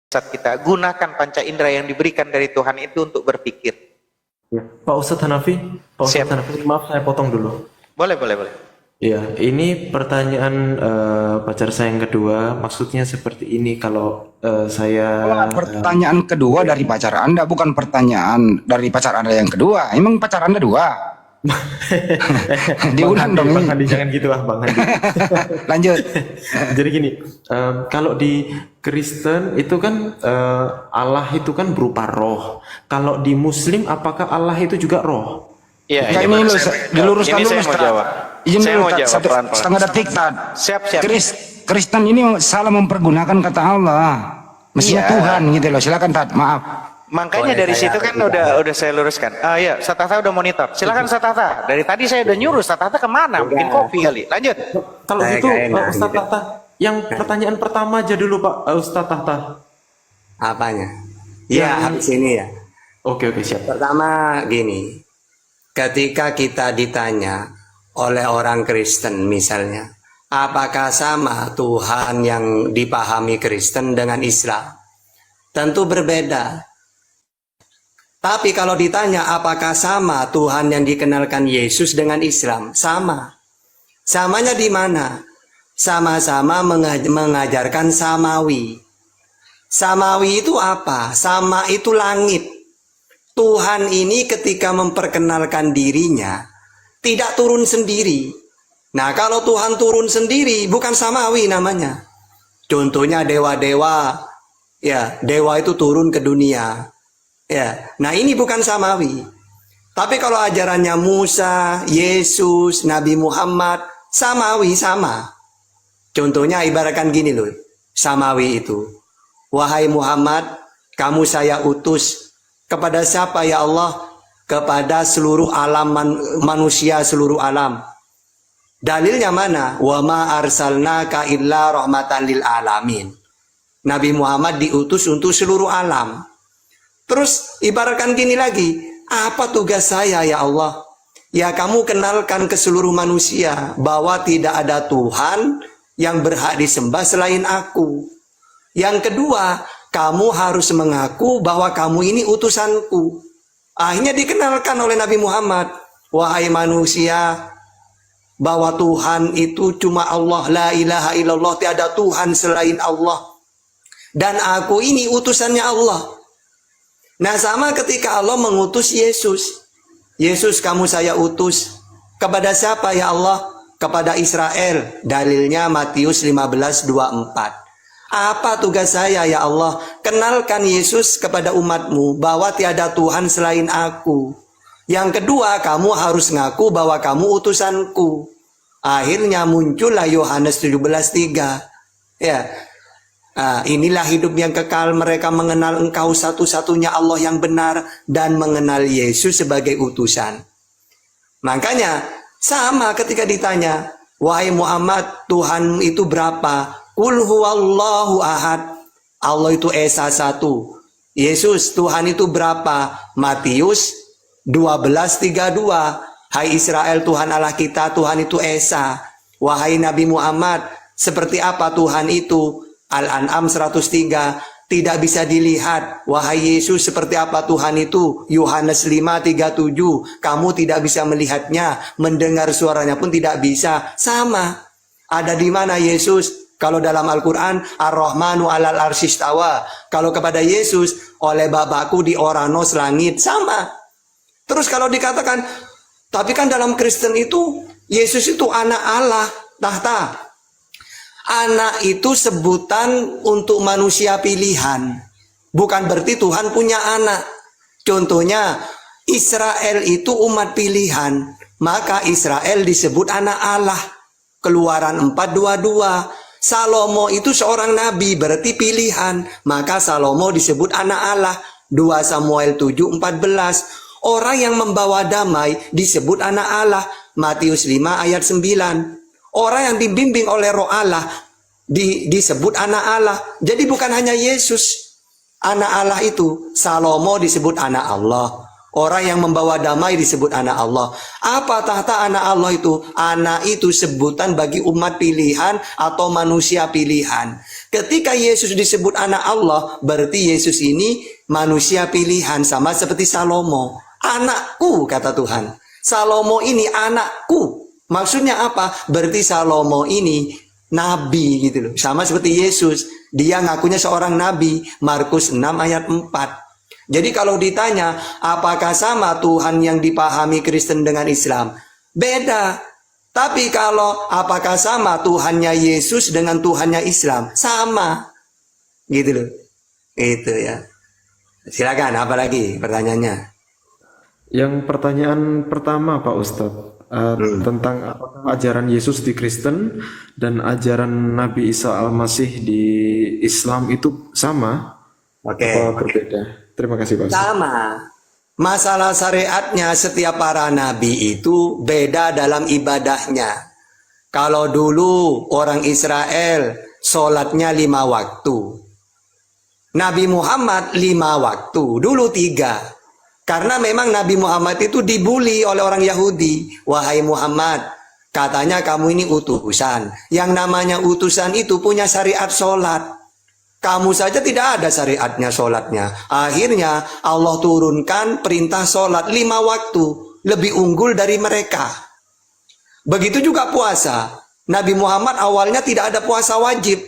saat kita gunakan panca indera yang diberikan dari Tuhan itu untuk berpikir. Ya. Pak Ustadz Hanafi, Siap. maaf saya potong dulu. Boleh. Ya, ini pertanyaan pacar saya yang kedua, maksudnya seperti ini kalau saya Pertanyaan kedua dari pacar Anda, bukan pertanyaan dari pacar Anda yang kedua. Emang pacar Anda dua? Diulang dong. Bang Handi, jangan gitu Bang Handi. Lanjut. Jadi gini, kalau di Kristen itu kan Allah itu kan berupa roh. Kalau di Muslim apakah Allah itu juga roh? Iya, Kayak ini diluruskan ini dulu, saya mau Ustaz. jawab. Izin Saya dulu, mau Ustaz. jawab pelan-pelan. Setengah detik, Tad. Siap. Kristen ini salah mempergunakan kata Allah. Mestinya Iya. Tuhan gitu loh. Silakan, Tad. Maaf. Makanya dari situ kan udah saya luruskan. Ya, Satata udah monitor. Silakan Satata. Dari tadi saya udah nyuruh Satata kemana? Mungkin kopi kali. Lanjut. Kalau Saya gitu nggak enak Ustadz gitu. Tahta, yang pertanyaan pertama aja dulu Pak Ustadz Tahta. Apanya? Ya, habis ini ya. Oke siap. Pertama gini, ketika kita ditanya oleh orang Kristen misalnya, apakah sama Tuhan yang dipahami Kristen dengan Islam? Tentu berbeda. Tapi kalau ditanya apakah sama Tuhan yang dikenalkan Yesus dengan Islam? Sama. Samanya di mana? Sama-sama mengajarkan samawi. Samawi itu apa? Sama itu langit. Tuhan ini ketika memperkenalkan dirinya tidak turun sendiri. Nah, kalau Tuhan turun sendiri bukan samawi namanya. Contohnya dewa-dewa. Ya, dewa itu turun ke dunia. Ya, nah ini bukan samawi. Tapi kalau ajarannya Musa, Yesus, Nabi Muhammad, samawi sama. Contohnya ibaratkan gini loh, samawi itu. Wahai Muhammad, kamu saya utus kepada siapa ya Allah? Kepada seluruh alam manusia, seluruh alam. Dalilnya mana? Wa ma arsalnaka illa rahmatan lil alamin. Nabi Muhammad diutus untuk seluruh alam. Terus ibaratkan gini lagi, apa tugas saya ya Allah? Ya kamu kenalkan ke seluruh manusia bahwa tidak ada Tuhan yang berhak disembah selain aku. Yang kedua, kamu harus mengaku bahwa kamu ini utusanku. Akhirnya dikenalkan oleh Nabi Muhammad, wahai manusia, bahwa Tuhan itu cuma Allah, la ilaha illallah, tiada Tuhan selain Allah. Dan aku ini utusannya Allah. Nah sama ketika Allah mengutus Yesus. Yesus kamu saya utus. Kepada siapa ya Allah? Kepada Israel. Dalilnya Matius 15:24. Apa tugas saya ya Allah? Kenalkan Yesus kepada umatmu bahwa tiada Tuhan selain aku. Yang kedua, kamu harus ngaku bahwa kamu utusanku. Akhirnya muncullah Yohanes 17:3. Ya. Nah, inilah hidup yang kekal, mereka mengenal engkau satu-satunya Allah yang benar dan mengenal Yesus sebagai utusan. Makanya sama ketika ditanya, wahai Muhammad, Tuhan itu berapa? Qul huwallahu ahad. Allah itu Esa satu. Yesus, Tuhan itu berapa? Matius 12:32. Hai Israel, Tuhan Allah kita, Tuhan itu Esa. Wahai Nabi Muhammad, seperti apa Tuhan itu? Al-An'am 103. Tidak bisa dilihat. Wahai Yesus, seperti apa Tuhan itu? Yohanes 5:37. Kamu tidak bisa melihatnya, mendengar suaranya pun tidak bisa. Sama. Ada di mana Yesus? Kalau dalam Al-Quran, Ar-Rahmanu alal arsyistawa. Kalau kepada Yesus, oleh Bapakku di Oranos langit. Sama. Terus kalau dikatakan, tapi kan dalam Kristen itu, Yesus itu anak Allah. Tahta. Anak itu sebutan untuk manusia pilihan. Bukan berarti Tuhan punya anak. Contohnya, Israel itu umat pilihan. Maka Israel disebut anak Allah. Keluaran 4:22. Salomo itu seorang nabi, berarti pilihan. Maka Salomo disebut anak Allah. 2 Samuel 7:14. Orang yang membawa damai disebut anak Allah. Matius 5:9. Orang yang dibimbing oleh roh Allah disebut anak Allah. Jadi bukan hanya Yesus anak Allah itu. Salomo disebut anak Allah. Orang yang membawa damai disebut anak Allah. Apa tahta anak Allah itu? Anak itu sebutan bagi umat pilihan atau manusia pilihan. Ketika Yesus disebut anak Allah, berarti Yesus ini manusia pilihan, sama seperti Salomo. Anakku, kata Tuhan. Salomo ini anakku. Maksudnya apa? Berarti Salomo ini nabi gitu loh. Sama seperti Yesus. Dia ngakunya seorang nabi. Markus 6 ayat 4. Jadi kalau ditanya, apakah sama Tuhan yang dipahami Kristen dengan Islam? Beda. Tapi kalau apakah sama Tuhannya Yesus dengan Tuhannya Islam? Sama. Gitu loh. Itu ya. Silakan, apa lagi pertanyaannya? Yang pertanyaan pertama Pak Ustadz, tentang apakah ajaran Yesus di Kristen dan ajaran Nabi Isa Al-Masih di Islam itu sama Oke. atau berbeda? Terima kasih Pak Ustadz. Sama. Masalah syariatnya setiap para nabi itu beda dalam ibadahnya. Kalau dulu orang Israel sholatnya 5 waktu. Nabi Muhammad 5 waktu. Dulu 3. Karena memang Nabi Muhammad itu dibully oleh orang Yahudi. Wahai Muhammad, katanya kamu ini utusan. Yang namanya utusan itu punya syariat sholat. Kamu saja tidak ada syariatnya sholatnya. Akhirnya Allah turunkan perintah sholat 5 waktu. Lebih unggul dari mereka. Begitu juga puasa. Nabi Muhammad awalnya tidak ada puasa wajib.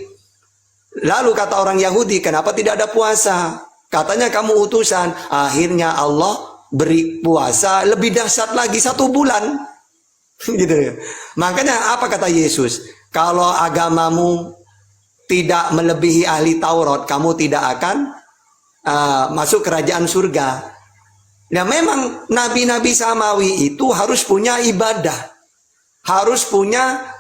Lalu kata orang Yahudi, kenapa tidak ada puasa? Katanya kamu utusan. Akhirnya Allah beri puasa lebih dahsyat lagi 1 bulan. Gitu ya. Makanya apa kata Yesus? Kalau agamamu tidak melebihi ahli Taurat, kamu tidak akan masuk kerajaan surga. Nah memang nabi-nabi samawi itu harus punya ibadah. Harus punya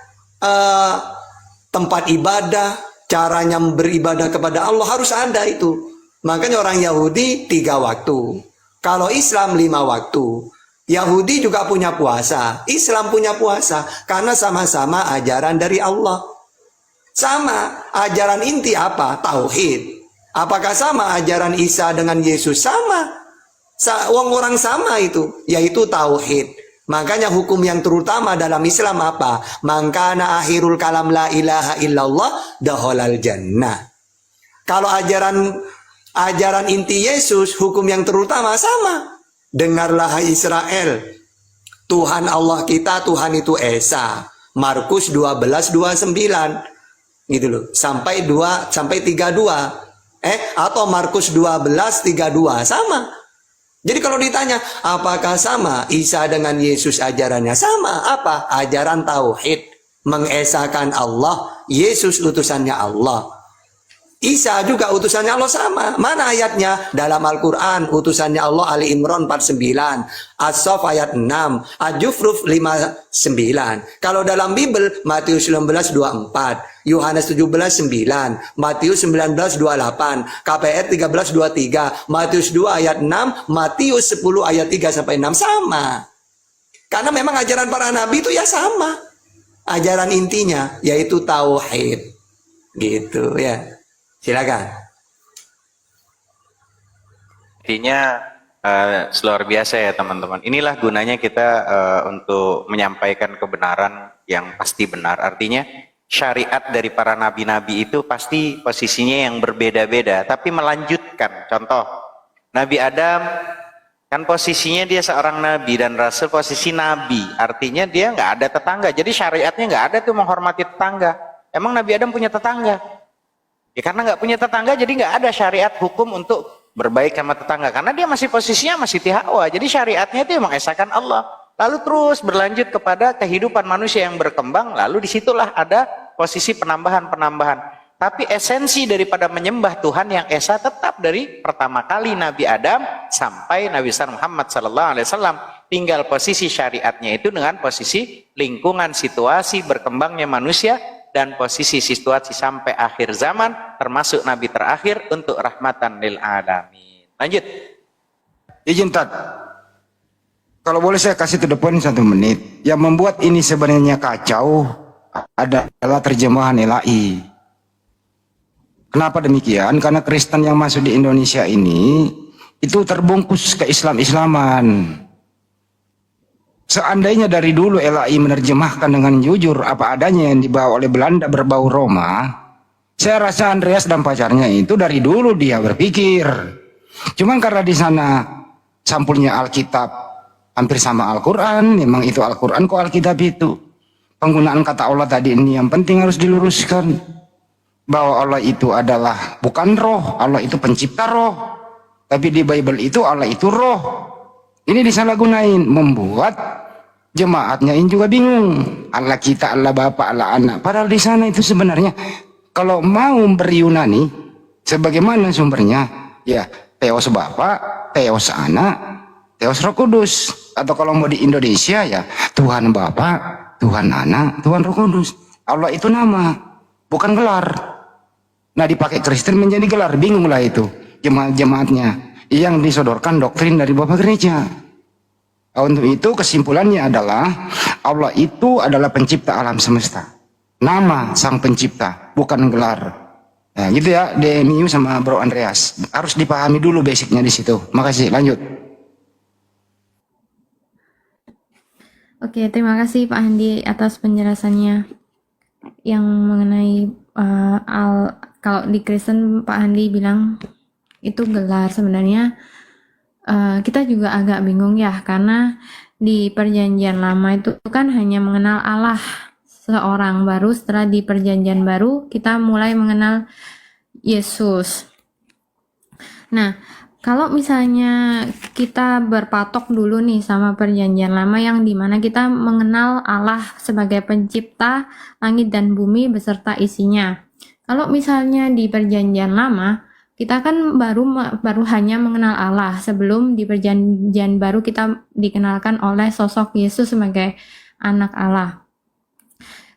tempat ibadah, caranya beribadah kepada Allah harus ada itu. Makanya orang Yahudi 3 waktu. Kalau Islam 5 waktu. Yahudi juga punya puasa, Islam punya puasa. Karena sama-sama ajaran dari Allah. Sama, ajaran inti apa? Tauhid. Apakah sama ajaran Isa dengan Yesus? Sama. Orang sama itu, yaitu tauhid. Makanya hukum yang terutama dalam Islam apa? Mangkana akhirul kalam la ilaha illallah dakhalal jannah. Kalau ajaran inti Yesus, hukum yang terutama sama. Dengarlah hai Israel, Tuhan Allah kita, Tuhan itu Esa. Markus 12:29. Gitu loh, sampai 32 atau Markus 12:32 sama. Jadi kalau ditanya apakah sama Isa dengan Yesus ajarannya? Sama. Apa? Ajaran tauhid, mengesakan Allah, Yesus utusannya Allah. Isa juga utusannya Allah sama. Mana ayatnya? Dalam Al-Quran utusannya Allah Ali Imran 49, As-Saff ayat 6, Al-Jufruf 59. Kalau dalam Bible Matius 19:24, Yohanes 17:9, Matius 19:28, KPR 13:23, Matius 2 ayat 6, Matius 10 ayat 3 sampai 6 sama. Karena memang ajaran para nabi itu ya sama. Ajaran intinya yaitu tauhid. Gitu ya. Silakan. Intinya luar biasa ya teman-teman. Inilah gunanya kita untuk menyampaikan kebenaran yang pasti benar. Artinya syariat dari para nabi-nabi itu pasti posisinya yang berbeda-beda, tapi melanjutkan. Contoh, Nabi Adam kan posisinya dia seorang nabi dan rasul, posisi nabi. Artinya dia nggak ada tetangga. Jadi syariatnya nggak ada tuh menghormati tetangga. Emang Nabi Adam punya tetangga? Ya karena nggak punya tetangga, jadi nggak ada syariat hukum untuk berbaik sama tetangga. Karena dia masih posisinya masih tihawa. Jadi syariatnya itu mengesahkan Allah. Lalu terus berlanjut kepada kehidupan manusia yang berkembang. Lalu disitulah ada posisi penambahan-penambahan. Tapi esensi daripada menyembah Tuhan yang esa tetap dari pertama kali Nabi Adam sampai Nabi Muhammad SAW. Tinggal posisi syariatnya itu dengan posisi lingkungan, situasi, berkembangnya manusia, dan posisi situasi sampai akhir zaman, termasuk Nabi terakhir untuk rahmatan lil alamin. Lanjut. Izin Tat. Kalau boleh saya kasih to the point 1 menit. Yang membuat ini sebenarnya kacau adalah terjemahan LAI. Kenapa demikian? Karena Kristen yang masuk di Indonesia ini itu terbungkus ke Islam-Islaman. Seandainya dari dulu LAI menerjemahkan dengan jujur apa adanya yang dibawa oleh Belanda berbau Roma, Saya rasa Andreas dan pacarnya itu dari dulu dia berpikir. Cuman karena di sana sampulnya Alkitab hampir sama Al-Quran, memang itu Al-Quran kok Alkitab itu. Penggunaan kata Allah tadi ini yang penting harus diluruskan. Bahwa Allah itu adalah bukan roh, Allah itu pencipta roh. Tapi di Bible itu Allah itu roh. Ini disalahgunain, membuat jemaatnya ini juga bingung. Allah kita, Allah Bapa, Allah Anak. Padahal di sana itu sebenarnya kalau mau beryunani, sebagaimana sumbernya, ya Theos Bapa, Theos Anak, Theos Roh Kudus. Atau kalau mau di Indonesia ya Tuhan Bapa, Tuhan Anak, Tuhan Roh Kudus. Allah itu nama, bukan gelar. Nah dipakai Kristen menjadi gelar, bingunglah itu jemaat-jemaatnya yang disodorkan doktrin dari Bapak Gereja. Untuk itu kesimpulannya adalah Allah itu adalah pencipta alam semesta. Nama sang pencipta, bukan gelar. Nah gitu ya DMIU sama Bro Andreas. Harus dipahami dulu basicnya di situ. Makasih, lanjut. Oke, terima kasih Pak Handi atas penjelasannya yang mengenai kalau di Kristen Pak Handi bilang itu gelar. Sebenarnya kita juga agak bingung ya, karena di Perjanjian Lama itu kan hanya mengenal Allah seorang, baru setelah di Perjanjian Baru kita mulai mengenal Yesus. Nah, kalau misalnya kita berpatok dulu nih sama Perjanjian Lama yang dimana kita mengenal Allah sebagai pencipta langit dan bumi beserta isinya. Kalau misalnya di Perjanjian Lama kita kan baru hanya mengenal Allah, sebelum di Perjanjian Baru kita dikenalkan oleh sosok Yesus sebagai anak Allah.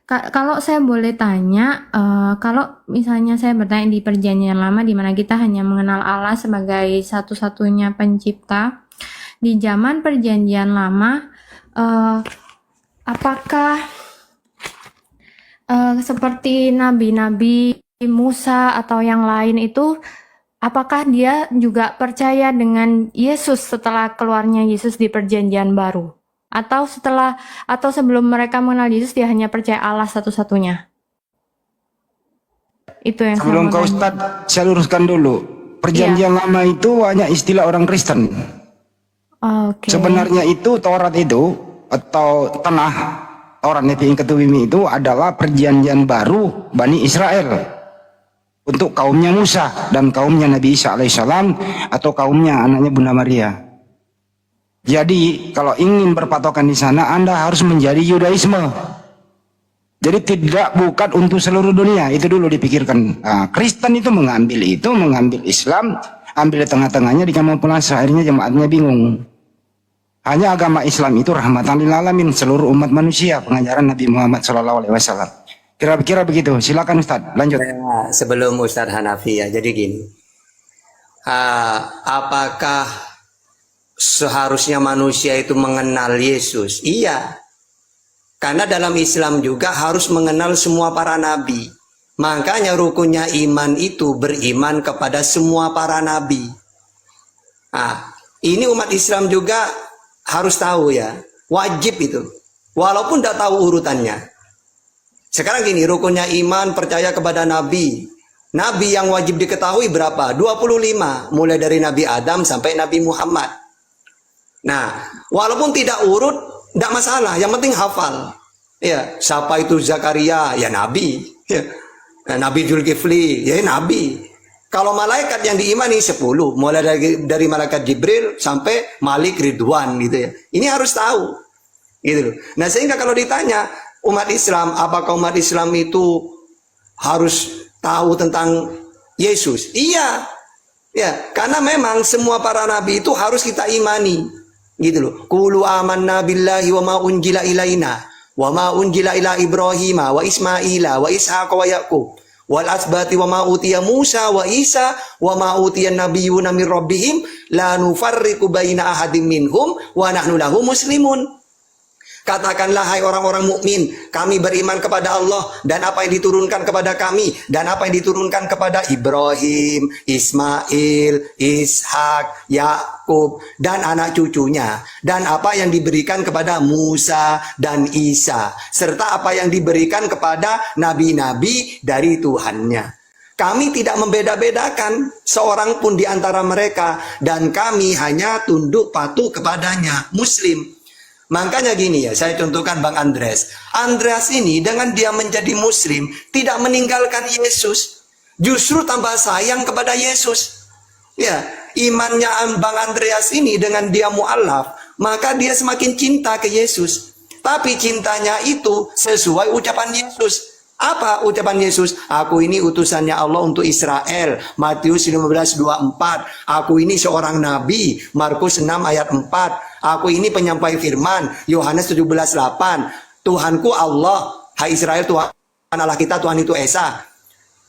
Kalau saya boleh tanya, kalau misalnya saya bertanya di Perjanjian Lama di mana kita hanya mengenal Allah sebagai satu-satunya pencipta, di zaman Perjanjian Lama apakah seperti nabi-nabi Musa atau yang lain itu, apakah dia juga percaya dengan Yesus setelah keluarnya Yesus di Perjanjian Baru? Atau sebelum mereka mengenal Yesus dia hanya percaya Allah satu-satunya? Itu yang Sebelum saya kau mau tanya. Ustaz, saya luruskan dulu. Perjanjian Lama itu hanya istilah orang Kristen. Oke. Sebenarnya itu Taurat itu atau tanah Taurat Nevi'im Ketuvim itu adalah perjanjian baru Bani Israel untuk kaumnya Musa dan kaumnya Nabi Isa alaihissalam atau kaumnya anaknya Bunda Maria. Jadi kalau ingin berpatokan di sana Anda harus menjadi Yudaisme. Jadi bukan untuk seluruh dunia, itu dulu dipikirkan. Nah, Kristen itu mengambil Islam, ambil di tengah-tengahnya di kamuflase, akhirnya jemaatnya bingung. Hanya agama Islam itu rahmatan lil alamin, seluruh umat manusia, pengajaran Nabi Muhammad SAW. Kira-kira begitu. Silakan Ustaz, lanjut. Nah, sebelum Ustadz Hanafi ya, jadi gini. Apakah seharusnya manusia itu mengenal Yesus? Iya. Karena dalam Islam juga harus mengenal semua para nabi. Makanya rukunnya iman itu beriman kepada semua para nabi. Nah, ini umat Islam juga harus tahu ya. Wajib itu. Walaupun tidak tahu urutannya. Sekarang gini, rukunnya iman percaya kepada nabi. Nabi yang wajib diketahui berapa? 25. Mulai dari Nabi Adam sampai Nabi Muhammad. Nah, walaupun tidak urut, tidak masalah. Yang penting hafal. Ya, siapa itu Zakaria? Ya Nabi. Ya. Nabi Zulkifli, ya Nabi. Kalau malaikat yang diimani 10, mulai dari malaikat Jibril sampai Malik Ridwan gitu ya. Ini harus tahu. Gitu loh. Nah, sehingga kalau ditanya umat Islam, apakah umat Islam itu harus tahu tentang Yesus? Iya. Ya, karena memang semua para nabi itu harus kita imani. Gitu loh. Qulu amanna billahi wa ma unjila ilaina wa ma unjila ila Ibrahim wa Ismaila wa Ishaq wa Yaqub wal asbati wa ma utiya Musa wa Isa wa ma utiya nabiyyuna min rabbihim la nufarriqu baina ahadin minhum wa nahnu lahu muslimun. Katakanlah hai orang-orang mukmin, kami beriman kepada Allah dan apa yang diturunkan kepada kami dan apa yang diturunkan kepada Ibrahim, Ismail, Ishak, Yakub dan anak cucunya dan apa yang diberikan kepada Musa dan Isa serta apa yang diberikan kepada nabi-nabi dari Tuhannya. Kami tidak membeda-bedakan seorang pun di antara mereka, dan kami hanya tunduk patuh kepadanya, Muslim. Makanya gini ya, saya contohkan Bang Andreas. Andreas ini dengan dia menjadi Muslim, tidak meninggalkan Yesus, justru tambah sayang kepada Yesus. Ya, imannya Bang Andreas ini dengan dia mu'alaf, maka dia semakin cinta ke Yesus. Tapi cintanya itu sesuai ucapan Yesus. Apa ucapan Yesus? Aku ini utusannya Allah untuk Israel. Matius 15:24. Aku ini seorang nabi. Markus 6 ayat 4. Aku ini penyampai firman. Yohanes 17:8. Tuhanku Allah. Hai Israel, Tuhan Allah kita, Tuhan itu Esa.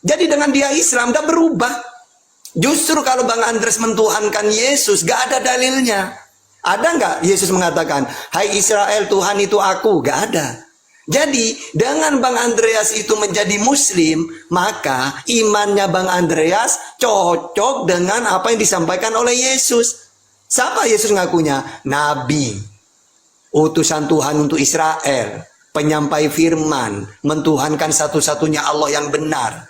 Jadi dengan dia Islam dan berubah. Justru kalau Bang Andreas mentuhankan Yesus, gak ada dalilnya. Ada nggak Yesus mengatakan, hai Israel, Tuhan itu aku? Gak ada. Jadi dengan Bang Andreas itu menjadi Muslim, maka imannya Bang Andreas cocok dengan apa yang disampaikan oleh Yesus. Siapa Yesus ngakunya? Nabi, utusan Tuhan untuk Israel, penyampai firman, mentuhankan satu-satunya Allah yang benar.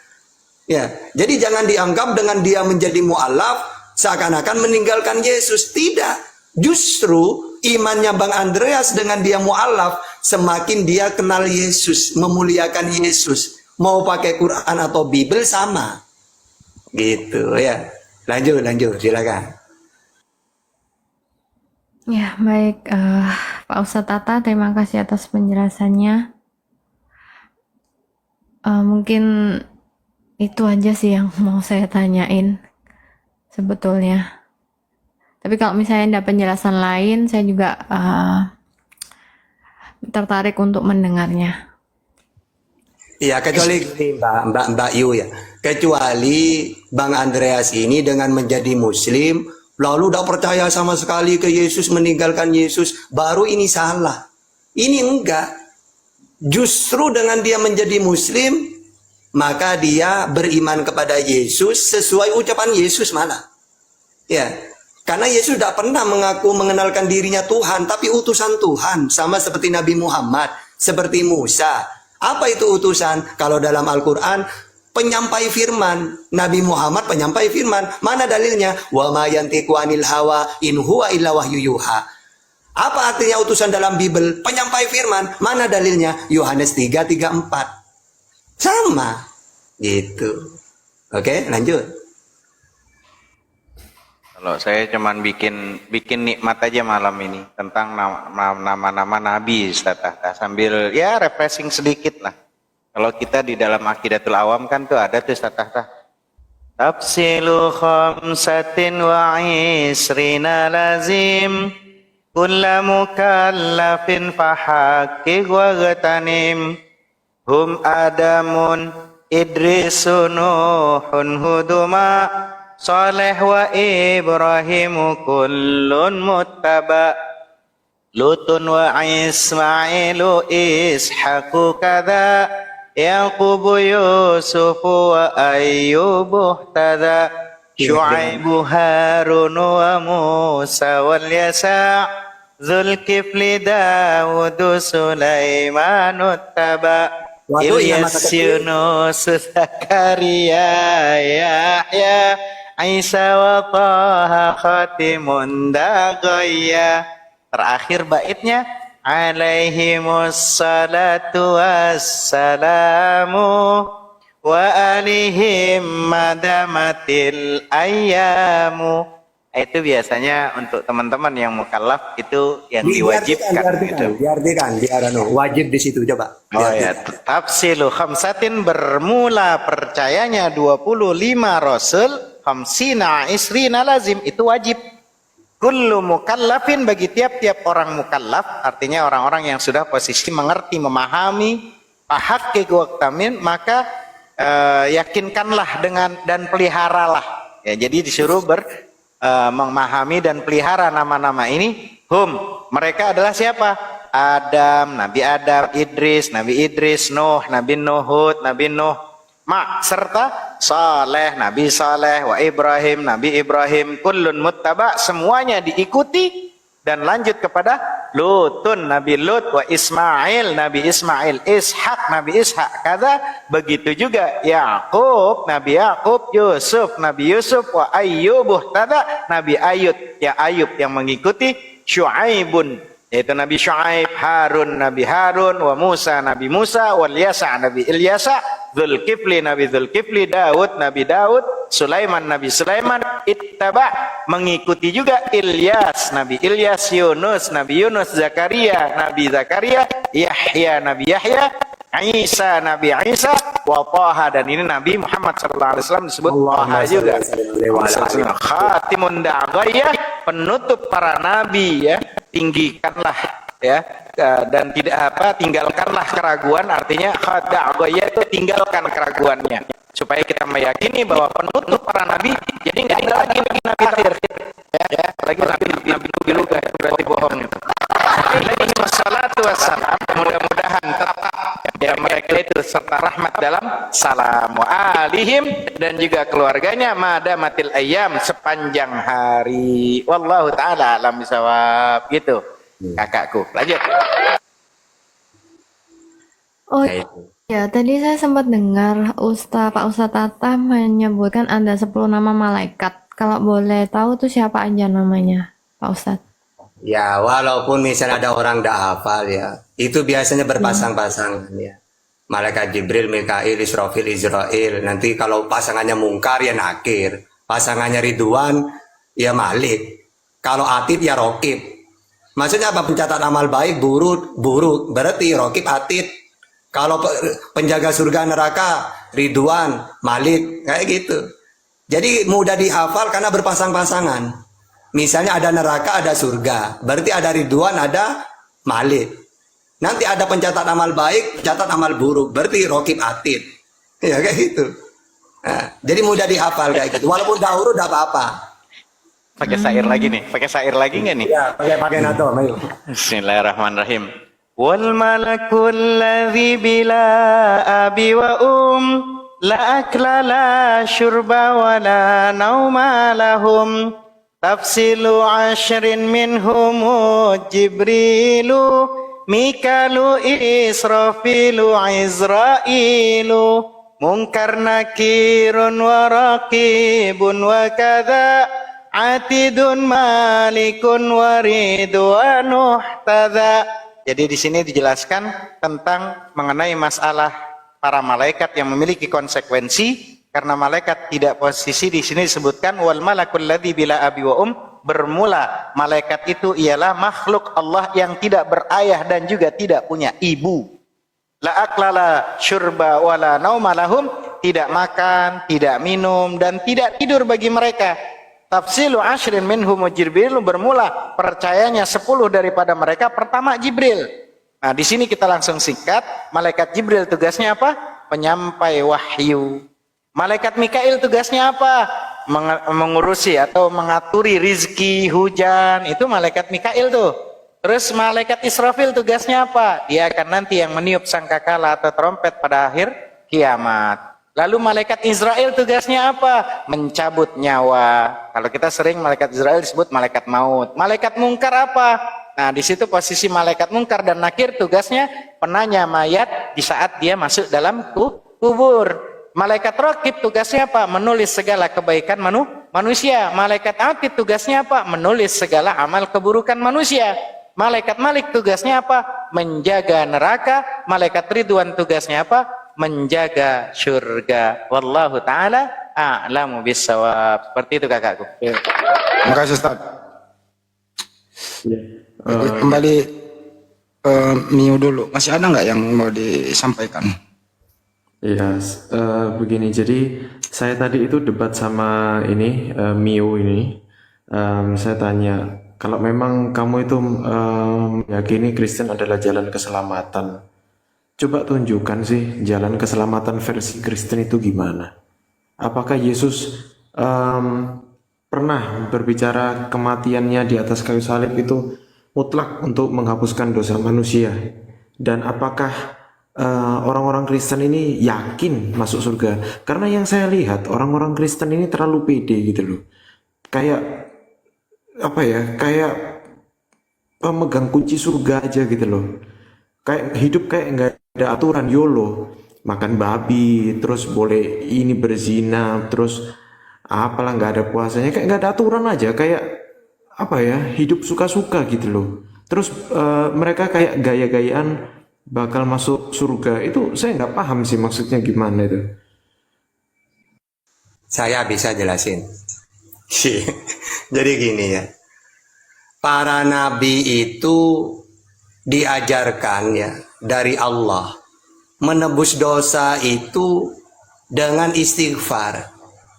Ya, jadi jangan dianggap dengan dia menjadi mu'alaf seakan-akan meninggalkan Yesus. Tidak. Justru imannya Bang Andreas dengan dia mu'alaf, semakin dia kenal Yesus, memuliakan Yesus. Mau pakai Quran atau Bible sama. Gitu ya. Lanjut, silakan. Ya, baik, Pak Ustadz Tata, terima kasih atas penjelasannya. Mungkin itu aja sih yang mau saya tanyain sebetulnya. Tapi kalau misalnya ada penjelasan lain, saya juga tertarik untuk mendengarnya. Iya, kecuali Mbak Yu ya. Kecuali Bang Andreas ini dengan menjadi Muslim, lalu tidak percaya sama sekali ke Yesus, meninggalkan Yesus, baru ini salah. Ini enggak. Justru dengan dia menjadi Muslim, maka dia beriman kepada Yesus sesuai ucapan Yesus malah. Ya. Karena Yesus tidak pernah mengaku mengenalkan dirinya Tuhan, tapi utusan Tuhan. Sama seperti Nabi Muhammad, seperti Musa. Apa itu utusan? Kalau dalam Al-Quran, penyampai firman. Nabi Muhammad penyampai firman. Mana dalilnya? Wa ma yantiqu anil hawa in huwa illa wahyu yuha. Apa artinya utusan dalam Bible? Penyampai firman. Mana dalilnya? Yohanes 3:34. Sama. Gitu. Oke, lanjut. Kalau saya cuman bikin nikmat aja malam ini tentang nama-nama nabi, Ustaz Tahta, sambil ya refreshing sedikit lah. Kalau kita di dalam Aqidatul Awam kan tuh ada tuh Ustaz Tahta. Tafsilu khamsatin wa isrina lazim kulla mukallafin fahaqqiq wa ghatanim hum adamun idrisun nuhun huduma Saleh wa Ibrahimu kullun muttaba Lutun wa Ismailu Ishaqu kada Yaqubu Yusufu wa Ayyubu tada Syu'aibu Harun wa Musa wal Yasa' Zulkifli Dawudu Sulaimanu taba Ilyas Yunus Zakaria Yahya Isa wa Taha Khatimun Dagaya. Terakhir baitnya alaihimus salatu wassalamu wa alihim madamatil ayyamu. Itu biasanya untuk teman-teman yang mukallaf itu yang diwajibkan. Diartikan, wajib di situ coba. Oh ya, tafsilu khamsatin bermula percayanya 25 rasul, khamsina isrina lazim, itu wajib. Kullu mukallafin, bagi tiap-tiap orang mukallaf, artinya orang-orang yang sudah posisi mengerti, memahami, pahakki waqtamin, maka yakinkanlah dengan dan peliharalah. Ya, jadi disuruh memahami dan pelihara nama-nama ini. Mereka adalah siapa? Adam, Nabi Adam, Nabi Idris, Nuh, Nabi Nuh, Nabi Nuh, serta Saleh, Nabi Saleh, wa Ibrahim, Nabi Ibrahim, kullun muttaba, semuanya diikuti dan lanjut kepada Lutun Nabi Lut, wa Ismail Nabi Ismail, Ishak Nabi Ishak, kada begitu juga Yakub Nabi Yakub, Yusuf Nabi Yusuf, wa Ayyub tada Nabi Ayub, ya Ayub yang mengikuti, Syuaibun yaitu Nabi Syuaib, Harun Nabi Harun, wa Musa Nabi Musa, wal Yasa Nabi Ilyasa, Dzulkifli Nabi Dzulkifli, Daud Nabi Daud, Sulaiman Nabi Sulaiman, ittaba mengikuti juga Ilyas Nabi Ilyas, Yunus Nabi Yunus, Zakaria Nabi Zakaria, Yahya Nabi Yahya, Isa Nabi Isa, wa Taha, dan ini Nabi Muhammad SAW disebut Taha juga. Khatimun da'ghayah, penutup para nabi ya, tinggikanlah ya, dan tidak tinggalkanlah keraguan, artinya da'ghayah itu tinggalkan keraguannya, supaya kita meyakini bahwa penutup para nabi, jadi nggak ada lagi nabi akhir ya, lagi nabi luga itu berarti bohong itu. Alaihi wassalatu wassalam, mudah-mudahan tetap ya mereka itu serta rahmat dalam salam, wa alihim, dan juga keluarganya, madamatil ayyam, sepanjang hari. Wallahu taala alam bisawab. Gitu kakakku, lanjut. Oh Ya, itu. ya, tadi saya sempat dengar Pak Ustadz Tata menyebutkan ada 10 nama malaikat. Kalau boleh tahu tuh siapa aja namanya, Pak Ustadz? Ya, walaupun misalnya ada orang tidak hafal ya, itu biasanya berpasang-pasangan ya. Malaikat Jibril, Mikail, Israfil, Israel. Nanti kalau pasangannya Mungkar ya Nakir, pasangannya Ridwan ya Malik. Kalau Atid ya Rokib. Maksudnya apa? Pencatat amal baik, buruk, berarti Rokib, Atid. Kalau penjaga surga neraka Ridwan, Malik, kayak gitu. Jadi mudah dihafal karena berpasang-pasangan. Misalnya ada neraka, ada surga. Berarti ada Ridwan, ada Malik. Nanti ada pencatat amal baik, pencatat amal buruk. Berarti Rokib, Atid. Ya kayak gitu. Nah, jadi mudah dihafal kayak gitu. Walaupun dahulu udah apa-apa. Pakai syair lagi nih, pakai syair lagi nggak nih? Ya, pakai nato, ayo. Bismillahirrahmanirrahim. Wal malakul ladzi bila abi wa la akla la syurba wa la nauma lahum, tafsilu ashrin minhum Jibrilu, Mikalu, Israfilu, Izrailu, Munkar nakirun wa raqibun wa kadza, Atidun malikun wa ridwanuh tadza. Jadi di sini dijelaskan tentang mengenai masalah para malaikat yang memiliki konsekuensi, karena malaikat tidak posisi di sini disebutkan wal malakul ladzi bila abi wa bermula malaikat itu ialah makhluk Allah yang tidak berayah dan juga tidak punya ibu. La aklala syurba wala nauma lahum, tidak makan, tidak minum, dan tidak tidur bagi mereka. Tafsilu ashrin minhum Jibril, bermula percayanya 10 daripada mereka. Pertama Jibril. Nah, di sini kita langsung singkat. Malaikat Jibril tugasnya apa? Penyampai wahyu. Malaikat Mikail tugasnya apa? Mengurusi atau mengaturi rizki, hujan. Itu malaikat Mikail tuh. Terus malaikat Israfil tugasnya apa? Dia akan nanti yang meniup sangkakala atau trompet pada akhir kiamat. Lalu malaikat Israel tugasnya apa? Mencabut nyawa. Kalau kita sering malaikat Israel disebut malaikat maut. Malaikat mungkar apa? Nah, di situ posisi malaikat mungkar dan nakir tugasnya penanya mayat di saat dia masuk dalam kubur. Malaikat raqib tugasnya apa? Menulis segala kebaikan manusia. Malaikat atid tugasnya apa? Menulis segala amal keburukan manusia. Malaikat malik tugasnya apa? Menjaga neraka. Malaikat ridwan tugasnya apa? Menjaga surga. Wallahu ta'ala a'lamu bissawab. Seperti itu kakakku. Terima kasih Ustaz. Ya. Kembali ke Mio dulu. Masih ada nggak yang mau disampaikan? Ya, begini. Jadi saya tadi itu debat sama ini Mio ini. Saya tanya, kalau memang kamu itu meyakini Kristen adalah jalan keselamatan, coba tunjukkan sih jalan keselamatan versi Kristen itu gimana? Apakah Yesus pernah berbicara kematiannya di atas kayu salib itu mutlak untuk menghapuskan dosa manusia? Dan apakah orang-orang Kristen ini yakin masuk surga? Karena yang saya lihat orang-orang Kristen ini terlalu pede gitu loh. Kayak apa ya? Kayak pemegang kunci surga aja gitu loh. Kayak hidup kayak nggak ada aturan, YOLO. Makan babi, terus boleh ini berzina, terus apalah nggak ada puasanya, kayak nggak ada aturan aja, kayak apa ya, hidup suka-suka gitu loh. Terus mereka kayak gaya-gayaan bakal masuk surga, itu saya nggak paham sih maksudnya gimana itu. Saya bisa jelasin. Jadi gini ya, para nabi itu diajarkan ya dari Allah menebus dosa itu dengan istighfar.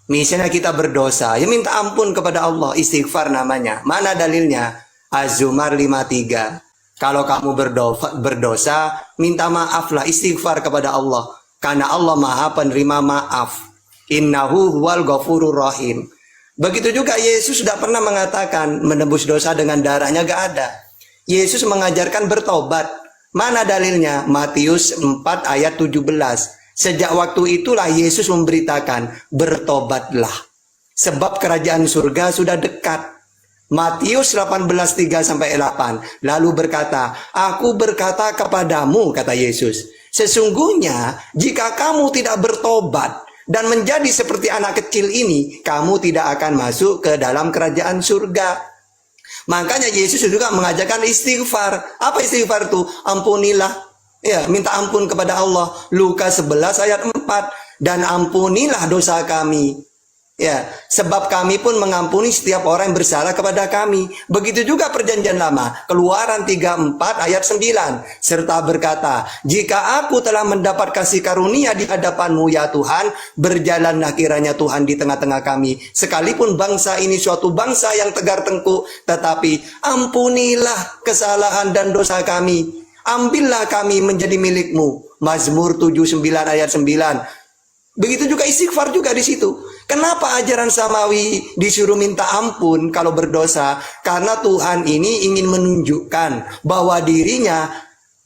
Misalnya kita berdosa, ya minta ampun kepada Allah, istighfar namanya. Mana dalilnya? Az-Zumar 53. Kalau kamu berdosa, minta maaflah, istighfar kepada Allah. Karena Allah Maha Penerima Maaf. Innahu huwal ghafurur rahim. Begitu juga Yesus sudah pernah mengatakan menebus dosa dengan darahnya, gak ada. Yesus mengajarkan bertobat. Mana dalilnya? Matius 4 ayat 17. Sejak waktu itulah Yesus memberitakan, bertobatlah, sebab kerajaan surga sudah dekat. Matius 18:3-8. Lalu berkata, aku berkata kepadamu, kata Yesus, sesungguhnya jika kamu tidak bertobat dan menjadi seperti anak kecil ini, kamu tidak akan masuk ke dalam kerajaan surga. Makanya Yesus juga mengajarkan istighfar. Apa istighfar itu? Ampunilah. Ya, minta ampun kepada Allah. Lukas 11 ayat 4. Dan ampunilah dosa kami. Ya, sebab kami pun mengampuni setiap orang yang bersalah kepada kami. Begitu juga perjanjian lama. Keluaran 34 ayat 9. Serta berkata, jika aku telah mendapat kasih karunia di hadapanmu ya Tuhan, berjalanlah kiranya Tuhan di tengah-tengah kami. Sekalipun bangsa ini suatu bangsa yang tegar tengkuk, tetapi ampunilah kesalahan dan dosa kami. Ambillah kami menjadi milikmu. Mazmur 79 ayat 9. Begitu juga istighfar juga di situ. Kenapa ajaran samawi disuruh minta ampun kalau berdosa? Karena Tuhan ini ingin menunjukkan bahwa dirinya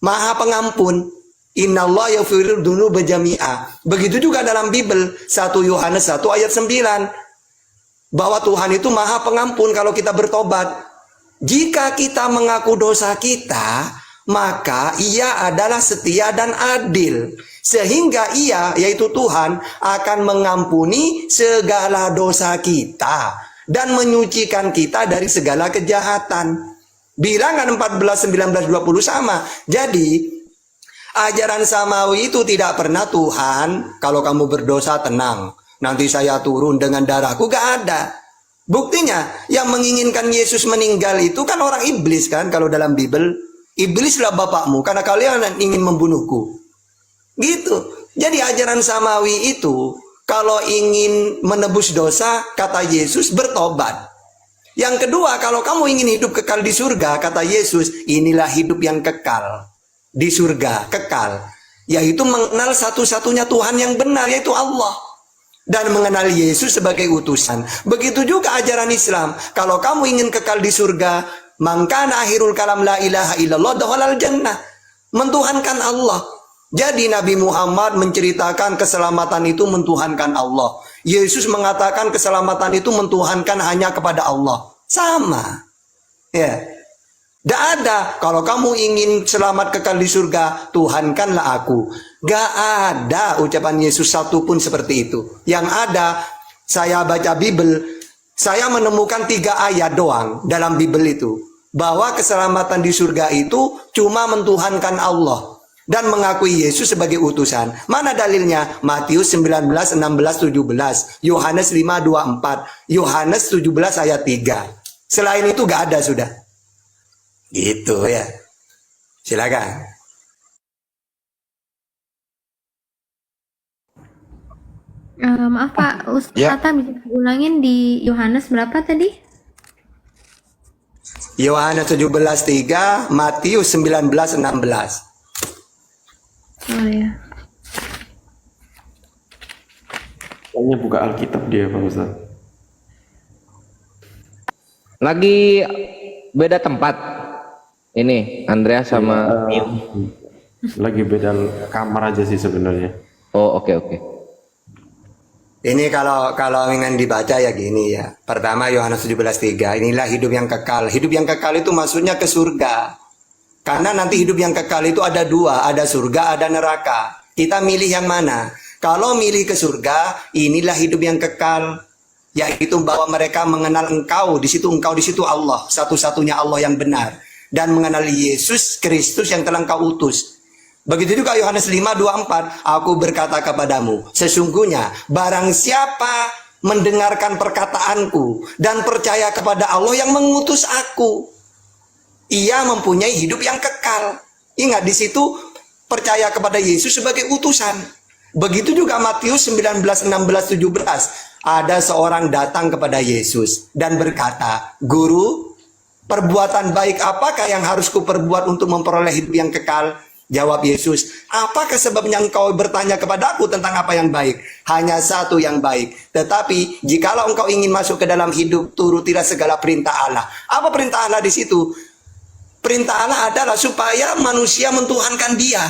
Maha Pengampun. Innallaha yaghfiru dzunuba jami'a. Begitu juga dalam Bible 1 Yohanes 1 ayat 9. Bahwa Tuhan itu Maha Pengampun kalau kita bertobat. Jika kita mengaku dosa kita, maka ia adalah setia dan adil. Sehingga ia, yaitu Tuhan, akan mengampuni segala dosa kita dan menyucikan kita dari segala kejahatan. Bilangan 14, 19, 20 sama. Jadi, ajaran samawi itu tidak pernah Tuhan, kalau kamu berdosa tenang, nanti saya turun dengan darahku, gak ada. Buktinya, yang menginginkan Yesus meninggal itu kan orang iblis kan, kalau dalam Bible. Iblislah bapakmu karena kalian ingin membunuhku. Gitu. Jadi ajaran samawi itu kalau ingin menebus dosa, kata Yesus, bertobat. Yang kedua, kalau kamu ingin hidup kekal di surga, kata Yesus, inilah hidup yang kekal di surga, kekal, yaitu mengenal satu-satunya Tuhan yang benar, yaitu Allah, dan mengenal Yesus sebagai utusan. Begitu juga ajaran Islam. Kalau kamu ingin kekal di surga, mangkana akhirul kalam la ilaha illallah dakhalal jannah. Mentuhankan Allah. Jadi Nabi Muhammad menceritakan keselamatan itu mentuhankan Allah. Yesus mengatakan keselamatan itu mentuhankan hanya kepada Allah. Sama. Ya. Tidak ada. Kalau kamu ingin selamat kekal di surga, tuhankanlah aku. Gak ada ucapan Yesus satu pun seperti itu. Yang ada, saya baca Bible, saya menemukan 3 ayat doang dalam Bible itu. Bahwa keselamatan di surga itu cuma mentuhankan Allah dan mengakui Yesus sebagai utusan. Mana dalilnya? Matius 19, 16, 17, Yohanes 5, 24, Yohanes 17 ayat 3. Selain itu gak ada sudah. Gitu ya. Silakan. Maaf Pak, Ustaz Ya. Tata bisa ulangin di Yohanes berapa tadi? Yohanes 17:3, Matius 19:16. Oh ya. Kayaknya buka Alkitab dia Pak Ustaz. Lagi beda tempat. Ini Andrea sama Lagi beda kamar aja sih sebenarnya. Oh, oke. Ini kalau ingin dibaca ya gini ya. Pertama Yohanes 17:3, inilah hidup yang kekal. Hidup yang kekal itu maksudnya ke surga. Karena nanti hidup yang kekal itu ada dua, ada surga, ada neraka. Kita milih yang mana? Kalau milih ke surga, inilah hidup yang kekal, yaitu bahwa mereka mengenal engkau, di situ Allah, satu-satunya Allah yang benar, dan mengenal Yesus Kristus yang telah engkau utus. Begitu juga Yohanes 5:24, aku berkata kepadamu, sesungguhnya barang siapa mendengarkan perkataanku dan percaya kepada Allah yang mengutus aku, ia mempunyai hidup yang kekal. Ingat di situ percaya kepada Yesus sebagai utusan. Begitu juga Matius 19:16-17, ada seorang datang kepada Yesus dan berkata, Guru, perbuatan baik apakah yang harus kuperbuat untuk memperoleh hidup yang kekal? Jawab Yesus, apakah sebabnya engkau bertanya kepadaku tentang apa yang baik? Hanya satu yang baik. Tetapi jikalau engkau ingin masuk ke dalam hidup, turutilah segala perintah Allah. Apa perintah Allah di situ? Perintah Allah adalah supaya manusia mentuhankan Dia.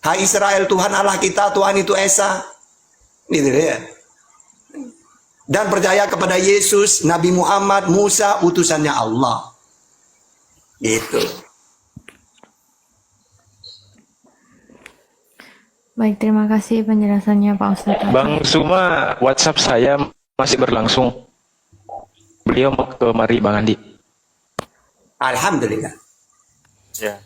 Hai Israel, Tuhan Allah kita, Tuhan itu Esa. Gitu ya. Dan percaya kepada Yesus, Nabi Muhammad, Musa, utusannya Allah. Gitu. Baik, terima kasih penjelasannya Pak Ustadz. Bang Suma, WhatsApp saya masih berlangsung. Beliau mau kemari Bang Andi. Alhamdulillah. Ya.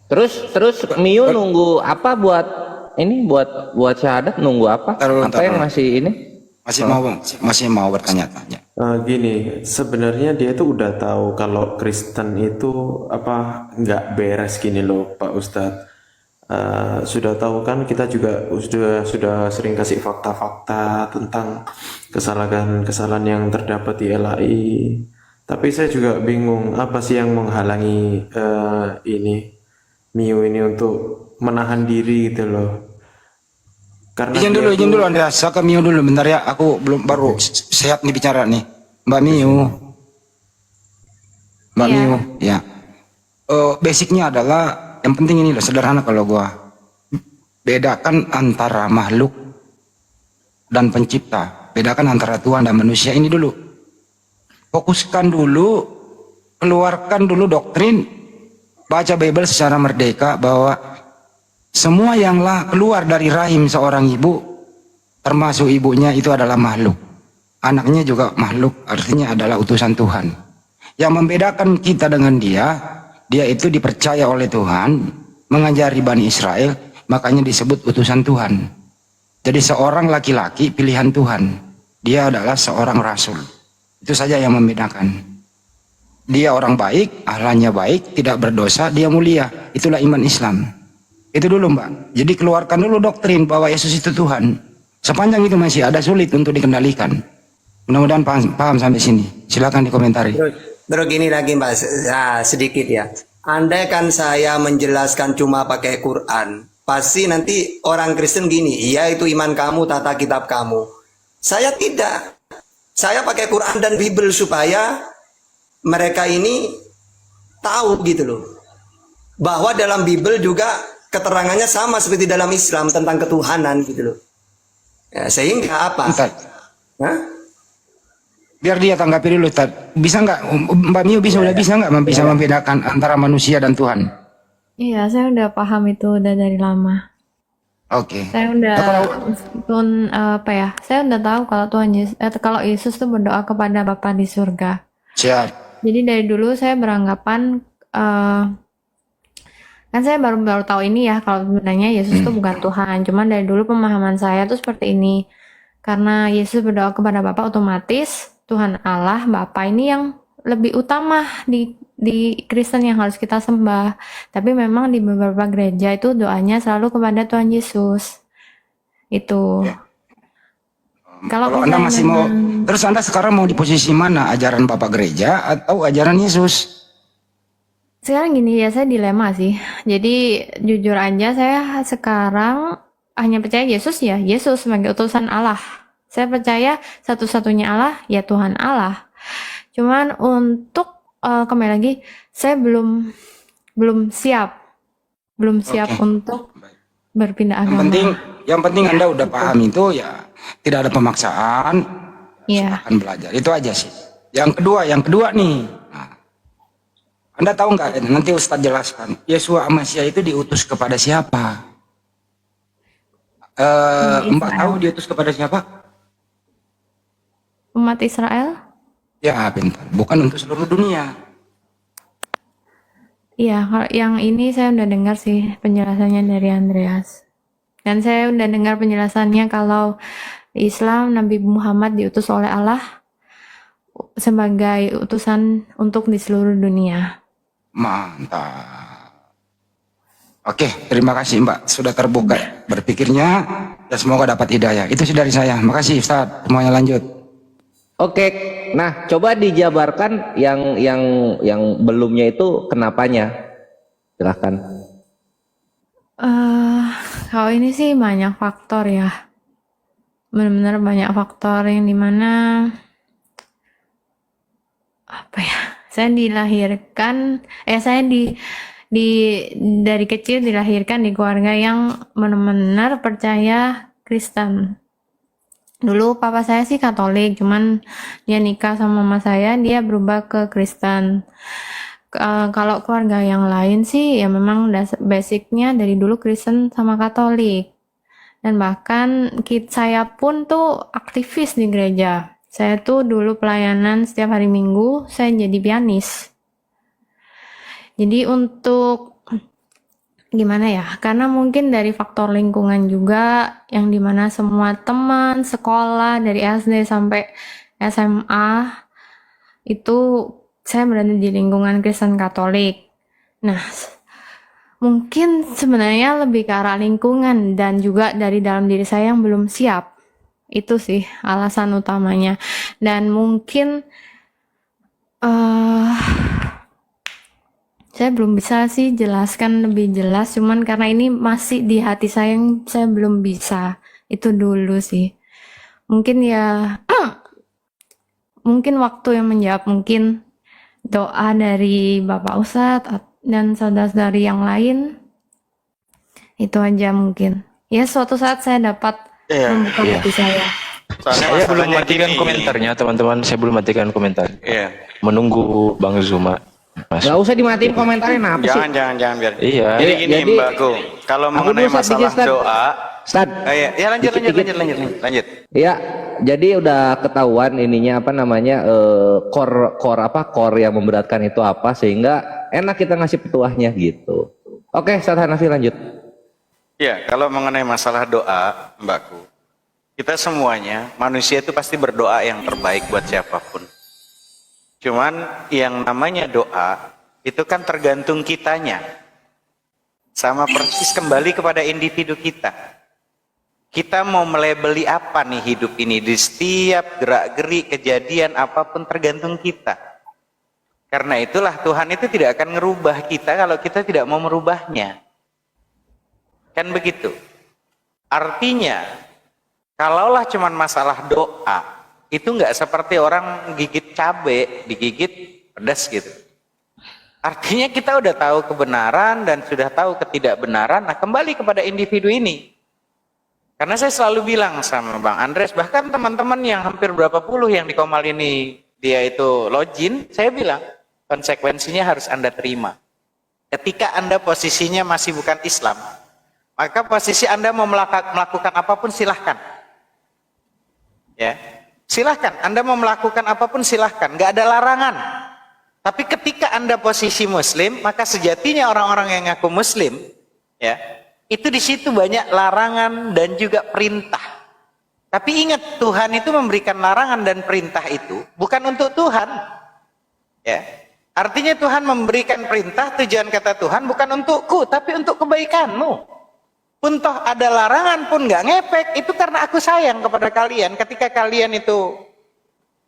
Terus Mio nunggu apa buat ini buat syahadat nunggu apa? Apa yang masih ini? Masih mau bertanya-tanya. Gini, sebenarnya dia itu udah tahu kalau Kristen itu apa nggak beres gini loh Pak Ustadz. Sudah tahu kan, kita juga sudah sering kasih fakta-fakta tentang kesalahan-kesalahan yang terdapat di LAI. Tapi saya juga bingung apa sih yang menghalangi Mio ini untuk menahan diri gitu loh. Karena Izin dulu Andreas, saya ke Mio dulu bentar ya. Aku baru sehat nih bicara nih. Mbak Mio. Iya. Mio, ya. Basicnya adalah yang penting ini loh, sederhana kalau gua bedakan antara makhluk dan pencipta, bedakan antara Tuhan dan manusia ini dulu. Fokuskan dulu, keluarkan dulu doktrin, baca Bible secara merdeka bahwa semua yang keluar dari rahim seorang ibu, termasuk ibunya, itu adalah makhluk. Anaknya juga makhluk, artinya adalah utusan Tuhan. Yang membedakan kita dengan dia itu dipercaya oleh Tuhan, mengajari Bani Israel, makanya disebut utusan Tuhan. Jadi seorang laki-laki pilihan Tuhan, dia adalah seorang rasul. Itu saja yang membedakan. Dia orang baik, ahlaknya baik, tidak berdosa, dia mulia. Itulah iman Islam. Itu dulu Mbak. Jadi keluarkan dulu doktrin bahwa Yesus itu Tuhan. Sepanjang itu masih ada sulit untuk dikendalikan. Mudah-mudahan paham sampai sini. Silakan dikomentari. Terus gini lagi Mbak, sedikit ya. Andai kan saya menjelaskan cuma pakai Quran, pasti nanti orang Kristen gini, iya itu iman kamu, tata kitab kamu. Saya tidak. Saya pakai Quran dan Bible supaya mereka ini tahu gitu loh. Bahwa dalam Bible juga keterangannya sama seperti dalam Islam tentang ketuhanan gitu loh. Ya, sehingga apa? Hah? Biar dia tanggapi dulu, bisa nggak Mbak Mio bisa membedakan antara manusia dan Tuhan? Iya, saya udah paham itu udah dari lama. Oke. Saya udah saya udah tahu kalau kalau Yesus tuh berdoa kepada Bapa di surga. Siap. Jadi dari dulu saya beranggapan kan saya baru tahu ini ya kalau sebenarnya Yesus tuh bukan Tuhan. Cuman dari dulu pemahaman saya tuh seperti ini. Karena Yesus berdoa kepada Bapa, otomatis Tuhan Allah Bapa ini yang lebih utama di Kristen yang harus kita sembah. Tapi memang di beberapa gereja itu doanya selalu kepada Tuhan Yesus. Itu. Ya. Kalau Anda masih mau, terus Anda sekarang mau di posisi mana? Ajaran Bapak Gereja atau ajaran Yesus? Sekarang gini ya, saya dilema sih. Jadi jujur aja saya sekarang hanya percaya Yesus ya, Yesus sebagai utusan Allah. Saya percaya satu-satunya Allah ya Tuhan Allah. Cuman untuk kembali lagi, saya belum siap untuk berpindah agama. Yang penting Anda udah paham itu ya. Tidak ada pemaksaan, Iya. akan belajar. Itu aja sih. Yang kedua nih. Nah, Anda tahu nggak? Nanti Ustadz jelaskan. Yesua Amasya itu diutus kepada siapa? Mbak tahu diutus kepada siapa? Umat Israel? Ya, bentar. Bukan untuk seluruh dunia. Iya, kalau yang ini saya udah dengar sih penjelasannya dari Andreas. Dan saya udah dengar penjelasannya kalau di Islam Nabi Muhammad diutus oleh Allah sebagai utusan untuk di seluruh dunia. Mantap. Oke, terima kasih Mbak. Sudah terbuka berpikirnya. Ya, semoga dapat hidayah. Itu sih dari saya. Makasih Ustadz. Semuanya lanjut. Oke, nah coba dijabarkan yang belumnya itu kenapanya. Silahkan. Kalau ini sih banyak faktor ya. Benar-benar banyak faktor yang dimana apa ya? Saya dilahirkan, saya dari kecil dilahirkan di keluarga yang benar-benar percaya Kristen. Dulu papa saya sih Katolik, cuman dia nikah sama mama saya, dia berubah ke Kristen. Kalau keluarga yang lain sih ya memang basicnya dari dulu Kristen sama Katolik. Dan bahkan saya pun tuh aktivis di gereja. Saya tuh dulu pelayanan setiap hari Minggu, saya jadi pianis. Jadi untuk gimana ya, karena mungkin dari faktor lingkungan juga, yang dimana semua teman sekolah dari SD sampai SMA itu saya berada di lingkungan Kristen Katolik. Nah, mungkin sebenarnya lebih ke arah lingkungan dan juga dari dalam diri saya yang belum siap. Itu sih alasan utamanya. Dan mungkin saya belum bisa sih jelaskan lebih jelas, cuman karena ini masih di hati saya yang saya belum bisa. Itu dulu sih. Mungkin ya, mungkin waktu yang menjawab, mungkin doa dari Bapak Ustadz dan saudara-saudari yang lain. Itu aja mungkin. Ya suatu saat saya dapat membuka hati saya. Soalnya Saya belum masalahnya matikan gini. komentarnya, teman-teman. Saya belum matikan komentar. Iya. Menunggu Bang Zuma. Mas. Gak usah dimatiin komentarnya, apa sih? Jangan biar. Iya. Jadi gini Jadi- Mbakku, kalau Aku mengenai dulu, Ustadz, masalah dikit, Ustadz. doa, Ustad, ya lanjut. ya, jadi udah ketahuan ininya apa namanya core yang memberatkan itu apa sehingga enak kita ngasih petuahnya gitu. Oke, Ustadz Hanafi lanjut. Ya, kalau mengenai masalah doa, Mbakku, kita semuanya manusia itu pasti berdoa yang terbaik buat siapapun. Cuman yang namanya doa itu kan tergantung kitanya. Sama persis kembali kepada individu kita. Kita mau melebeli apa nih hidup ini, di setiap gerak-gerik kejadian apapun tergantung kita. Karena itulah Tuhan itu tidak akan ngerubah kita kalau kita tidak mau merubahnya. Kan begitu. Artinya, kalaulah cuman masalah doa, itu nggak seperti orang gigit cabai, digigit pedas gitu. Artinya kita udah tahu kebenaran dan sudah tahu ketidakbenaran. Nah, kembali kepada individu ini. Karena saya selalu bilang sama Bang Andres, bahkan teman-teman yang hampir berapa puluh yang di Komal ini dia itu login, saya bilang konsekuensinya harus Anda terima. Ketika Anda posisinya masih bukan Islam, maka posisi Anda mau melakukan apapun silahkan. Ya, silahkan. Anda mau melakukan apapun silahkan, nggak ada larangan. Tapi ketika Anda posisi Muslim, maka sejatinya orang-orang yang ngaku Muslim, ya, itu di situ banyak larangan dan juga perintah. Tapi ingat, Tuhan itu memberikan larangan dan perintah itu bukan untuk Tuhan. Ya. Artinya Tuhan memberikan perintah, tujuan kata Tuhan bukan untukku, tapi untuk kebaikanmu. Pun toh ada larangan pun nggak ngepek, itu karena aku sayang kepada kalian. Ketika kalian itu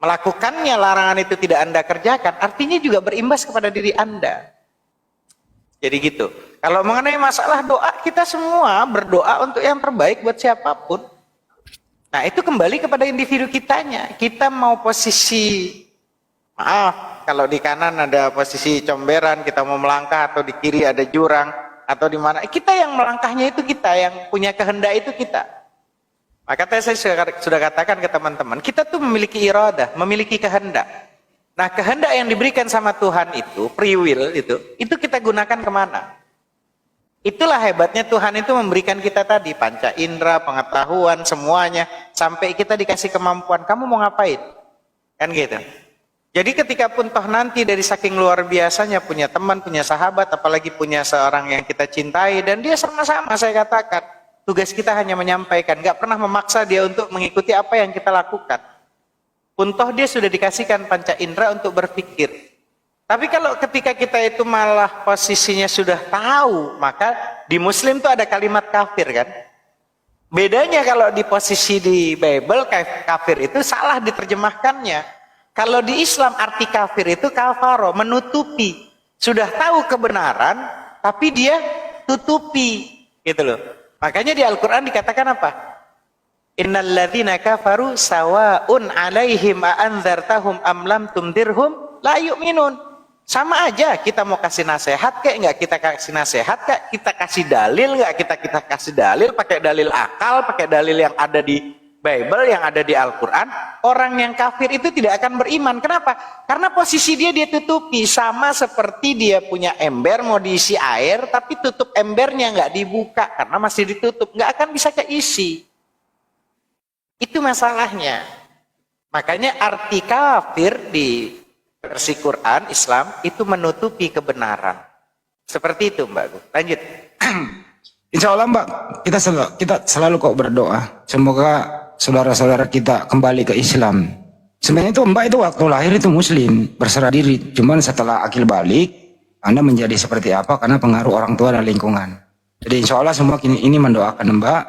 melakukannya, larangan itu tidak Anda kerjakan, artinya juga berimbas kepada diri Anda. Jadi gitu. Kalau mengenai masalah doa, kita semua berdoa untuk yang terbaik buat siapapun. Nah, itu kembali kepada individu kitanya. Kita mau posisi, maaf, kalau di kanan ada posisi comberan, kita mau melangkah, atau di kiri ada jurang, atau di mana, kita yang melangkahnya itu kita, yang punya kehendak itu kita. Maka tadi saya sudah katakan ke teman-teman, kita tuh memiliki iradah, memiliki kehendak. Nah, kehendak yang diberikan sama Tuhan itu, free will itu kita gunakan kemana? Itulah hebatnya Tuhan itu memberikan kita tadi panca indera, pengetahuan, semuanya, sampai kita dikasih kemampuan. Kamu mau ngapain? Kan gitu. Jadi ketika pun toh nanti dari saking luar biasanya punya teman, punya sahabat, apalagi punya seorang yang kita cintai, dan dia sama-sama, saya katakan, tugas kita hanya menyampaikan, gak pernah memaksa dia untuk mengikuti apa yang kita lakukan. Pun toh dia sudah dikasihkan panca indera untuk berpikir. Tapi kalau ketika kita itu malah posisinya sudah tahu, maka di Muslim tuh ada kalimat kafir kan. Bedanya kalau di posisi di Bible, kafir itu salah diterjemahkannya. Kalau di Islam arti kafir itu kafaro, menutupi. Sudah tahu kebenaran, tapi dia tutupi. Gitu loh. Makanya di Al-Quran dikatakan apa? Innal ladzina kafaru sawa'un 'alaihim a'andzartahum am lam tundirhum la yu'minun. Sama aja kita mau kasih nasihat kayak nggak kita kasih nasihat, kayak kita kasih dalil nggak kita kasih dalil, pakai dalil akal, pakai dalil yang ada di Bible, yang ada di Al-Quran, orang yang kafir itu tidak akan beriman. Kenapa? Karena posisi dia tutupi, sama seperti dia punya ember mau diisi air, tapi tutup embernya nggak dibuka karena masih ditutup, nggak akan bisa keisi. Itu masalahnya. Makanya arti kafir di versi Quran Islam itu menutupi kebenaran. Seperti itu Mbak Gu. Lanjut. Insya Allah Mbak, kita selalu kok berdoa. Semoga saudara-saudara kita kembali ke Islam. Sebenarnya itu Mbak itu waktu lahir itu Muslim, berserah diri. Cuman setelah akil balik, Anda menjadi seperti apa karena pengaruh orang tua dan lingkungan. Jadi insya Allah semua ini mendoakan Mbak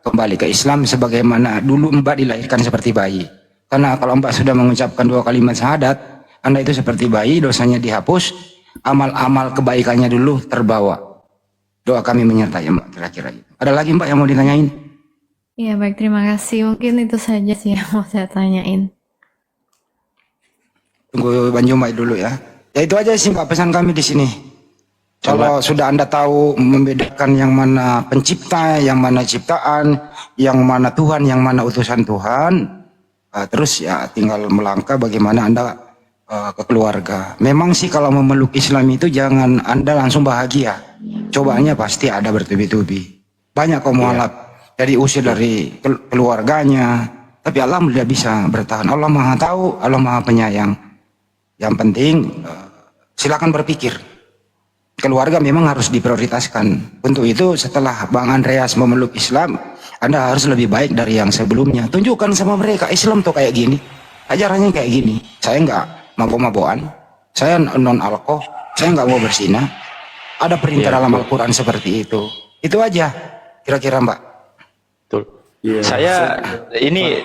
kembali ke Islam sebagaimana dulu Mbak dilahirkan seperti bayi. Karena kalau Mbak sudah mengucapkan 2 kalimat syahadat, Anda itu seperti bayi, dosanya dihapus, amal-amal kebaikannya dulu terbawa. Doa kami menyertai Mbak kira-kira itu. Ada lagi Mbak yang mau ditanyain? Iya, baik, terima kasih. Mungkin itu saja sih yang mau saya tanyain. Tunggu Bang Jumai dulu ya. Ya itu aja sih Mbak pesan kami di sini. Kalau sudah Anda tahu membedakan yang mana pencipta, yang mana ciptaan, yang mana Tuhan, yang mana utusan Tuhan, terus ya tinggal melangkah bagaimana Anda ke keluarga. Memang sih kalau memeluk Islam itu jangan Anda langsung bahagia. Cobaannya pasti ada bertubi-tubi. Banyak kaum mualaf. Jadi usir dari keluarganya, tapi Allah tidak bisa bertahan. Allah Maha Tahu, Allah Maha Penyayang. Yang penting silakan berpikir. Keluarga memang harus diprioritaskan. Untuk itu setelah Bang Andreas memeluk Islam, Anda harus lebih baik dari yang sebelumnya. Tunjukkan sama mereka Islam tuh kayak gini, ajarannya kayak gini. Saya nggak mabok-mabokan, saya non alkohol, saya nggak mau berzina. Ada perintah dalam Al-Quran seperti itu. Itu aja kira-kira Mbak. Betul. Iya, Saya ini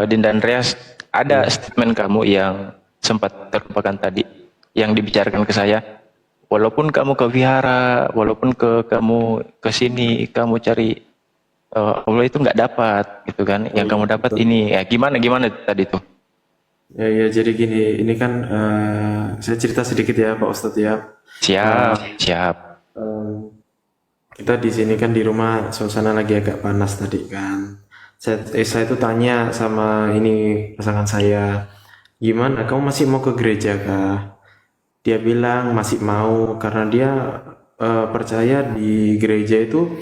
Dinda Andreas, ada statement kamu yang sempat terlupakan tadi, yang dibicarakan ke saya. Walaupun kamu ke vihara, walaupun kamu ke sini, kamu cari Allah itu nggak dapat, gitu kan? Yang kamu dapat ini, ya gimana tadi tuh? Ya, jadi gini, ini kan saya cerita sedikit ya Pak Ustadz ya. Siap. Kita di sini kan di rumah suasana lagi agak panas tadi kan. Saya itu tanya sama ini pasangan saya, gimana kamu masih mau ke gereja kah? Dia bilang masih mau karena dia percaya di gereja itu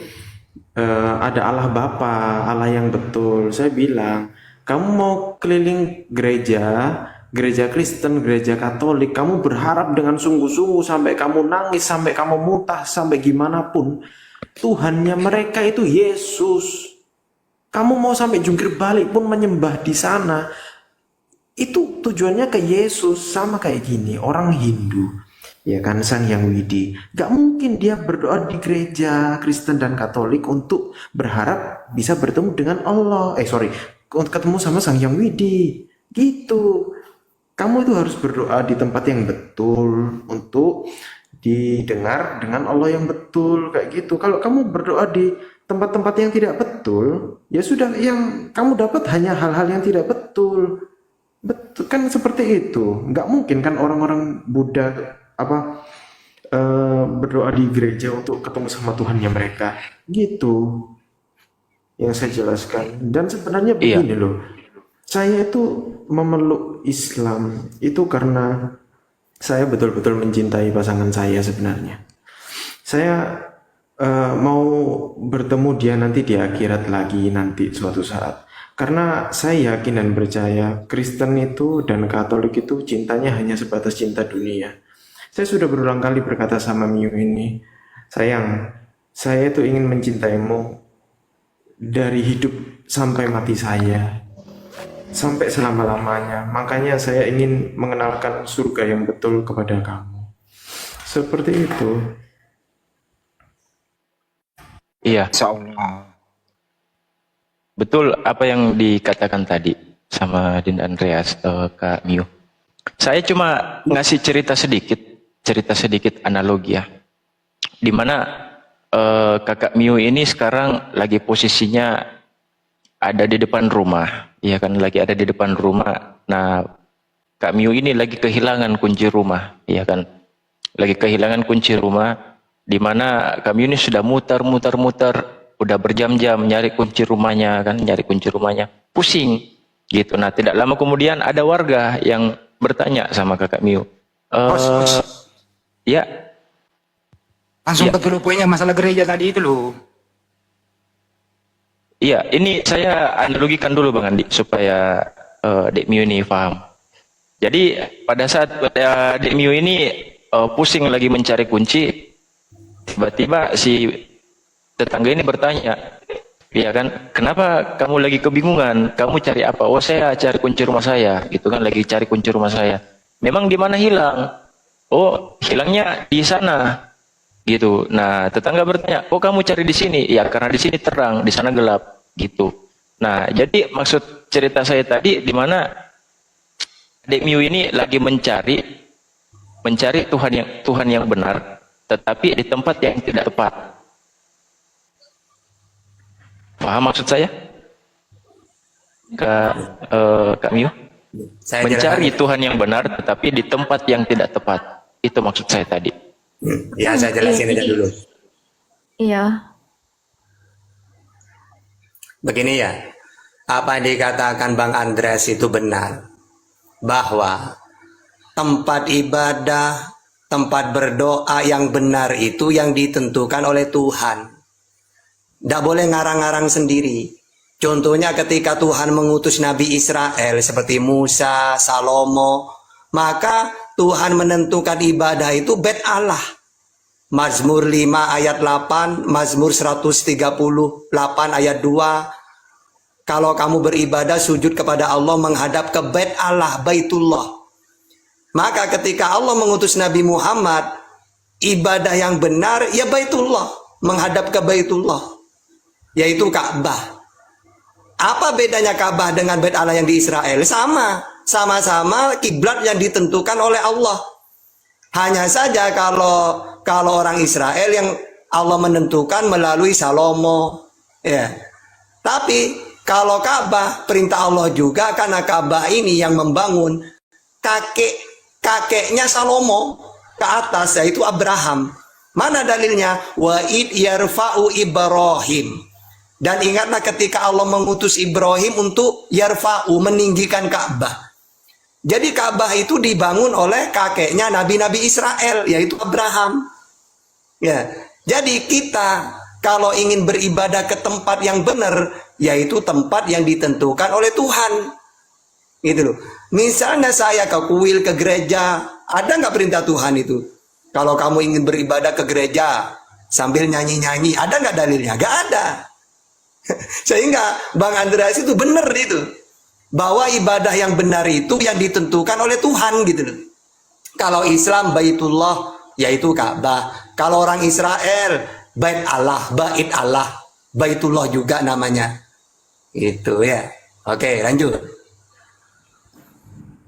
ada Allah Bapa, Allah yang betul. Saya bilang, kamu mau keliling gereja Kristen, gereja Katolik, kamu berharap dengan sungguh-sungguh sampai kamu nangis, sampai kamu muntah, sampai gimana pun, Tuhannya mereka itu Yesus. Kamu mau sampai jungkir balik pun menyembah di sana, itu tujuannya ke Yesus. Sama kayak gini, orang Hindu, ya kan, Sang Hyang Widi, gak mungkin dia berdoa di gereja Kristen dan Katolik untuk berharap bisa bertemu dengan Allah. Ketemu sama Sang Hyang Widi, gitu. Kamu itu harus berdoa di tempat yang betul untuk didengar dengan Allah yang betul, kayak gitu. Kalau kamu berdoa di tempat-tempat yang tidak betul, ya sudah, yang kamu dapat hanya hal-hal yang tidak betul. Betul kan, seperti itu. Nggak mungkin kan orang-orang Buddha berdoa di gereja untuk ketemu sama Tuhannya mereka, gitu. yang saya jelaskan. Dan sebenarnya Iya. begini loh, saya itu memeluk Islam itu karena saya betul-betul mencintai pasangan saya sebenarnya. Saya mau bertemu dia nanti di akhirat lagi nanti suatu saat. Karena saya yakin dan percaya Kristen itu dan Katolik itu cintanya hanya sebatas cinta dunia. Saya sudah berulang kali berkata sama Miu ini, sayang, saya itu ingin mencintaimu dari hidup sampai mati saya, sampai selama-lamanya. Makanya saya ingin mengenalkan surga yang betul kepada kamu. Seperti itu. Iya, Insya Allah. betul apa yang dikatakan tadi sama Dinda Andreas, Kak Miu. Saya cuma ngasih cerita sedikit analogi ya. Dimana Kakak Miu ini sekarang lagi posisinya ada di depan rumah, ya kan, lagi ada di depan rumah. Nah, Kak Miu ini lagi kehilangan kunci rumah, ya kan, lagi kehilangan kunci rumah. Dimana Kak Miu ini sudah muter, udah berjam-jam nyari kunci rumahnya, kan, nyari kunci rumahnya, pusing, gitu. Nah, tidak lama kemudian ada warga yang bertanya sama Kakak Miu, Bos. ya, Langsung Iya. ke dulu poinnya masalah gereja tadi itu loh. iya, ini saya analogikan dulu Bang Andi supaya Dek Miu ini paham. Jadi pada saat Dek Miu ini pusing lagi mencari kunci, tiba-tiba si tetangga ini bertanya, ya kan, kenapa kamu lagi kebingungan? Kamu cari apa? Oh, saya cari kunci rumah saya, gitu kan, lagi cari kunci rumah saya. Memang di mana hilang? Oh, hilangnya di sana, gitu. Nah, tetangga bertanya, oh kamu cari di sini? Ya, karena di sini terang, di sana gelap, gitu. Nah, jadi maksud cerita saya tadi, di mana Dek Miu ini lagi mencari Tuhan yang benar, tetapi di tempat yang tidak tepat. Paham maksud saya, Kak Miu? Saya Mencari jelaskan. Tuhan yang benar, tetapi di tempat yang tidak tepat. Itu maksud saya tadi. Ya, saya jelasin aja dulu. Iya, Begini ya, apa yang dikatakan Bang Andreas itu benar. Bahwa tempat ibadah, tempat berdoa yang benar itu yang ditentukan oleh Tuhan. Tidak boleh ngarang-ngarang sendiri. Contohnya ketika Tuhan mengutus Nabi Israel seperti Musa, Salomo, maka Tuhan menentukan ibadah itu bait Allah. Mazmur 5 ayat 8, Mazmur 138 ayat 2. Kalau kamu beribadah sujud kepada Allah menghadap ke bait Allah, Baitullah. Maka ketika Allah mengutus Nabi Muhammad, ibadah yang benar ya Baitullah, menghadap ke Baitullah, yaitu Ka'bah. Apa bedanya Ka'bah dengan bait Allah yang di Israel? Sama-sama kiblat yang ditentukan oleh Allah. Hanya saja kalau orang Israel yang Allah menentukan melalui Salomo, ya. Tapi kalau Ka'bah perintah Allah juga, karena Ka'bah ini yang membangun kakeknya Salomo ke atas, yaitu Abraham. Mana dalilnya? Wa id yarfa'u Ibrahim. Dan ingatlah ketika Allah mengutus Ibrahim untuk yarfa'u, meninggikan Ka'bah. Jadi Ka'bah itu dibangun oleh kakeknya nabi-nabi Israel, yaitu Abraham. Ya, jadi kita kalau ingin beribadah ke tempat yang benar, yaitu tempat yang ditentukan oleh Tuhan. Gitu loh. Misalnya saya ke kuil, ke gereja, ada nggak perintah Tuhan itu? Kalau kamu ingin beribadah ke gereja sambil nyanyi-nyanyi, ada nggak dalilnya? Nggak ada. Sehingga Bang Andreas itu benar itu. Bahwa ibadah yang benar itu yang ditentukan oleh Tuhan gitu loh. Kalau Islam Baitullah, yaitu Ka'bah. Kalau orang Israel Bait Allah, Baitullah juga namanya. Itu ya. Oke, lanjut.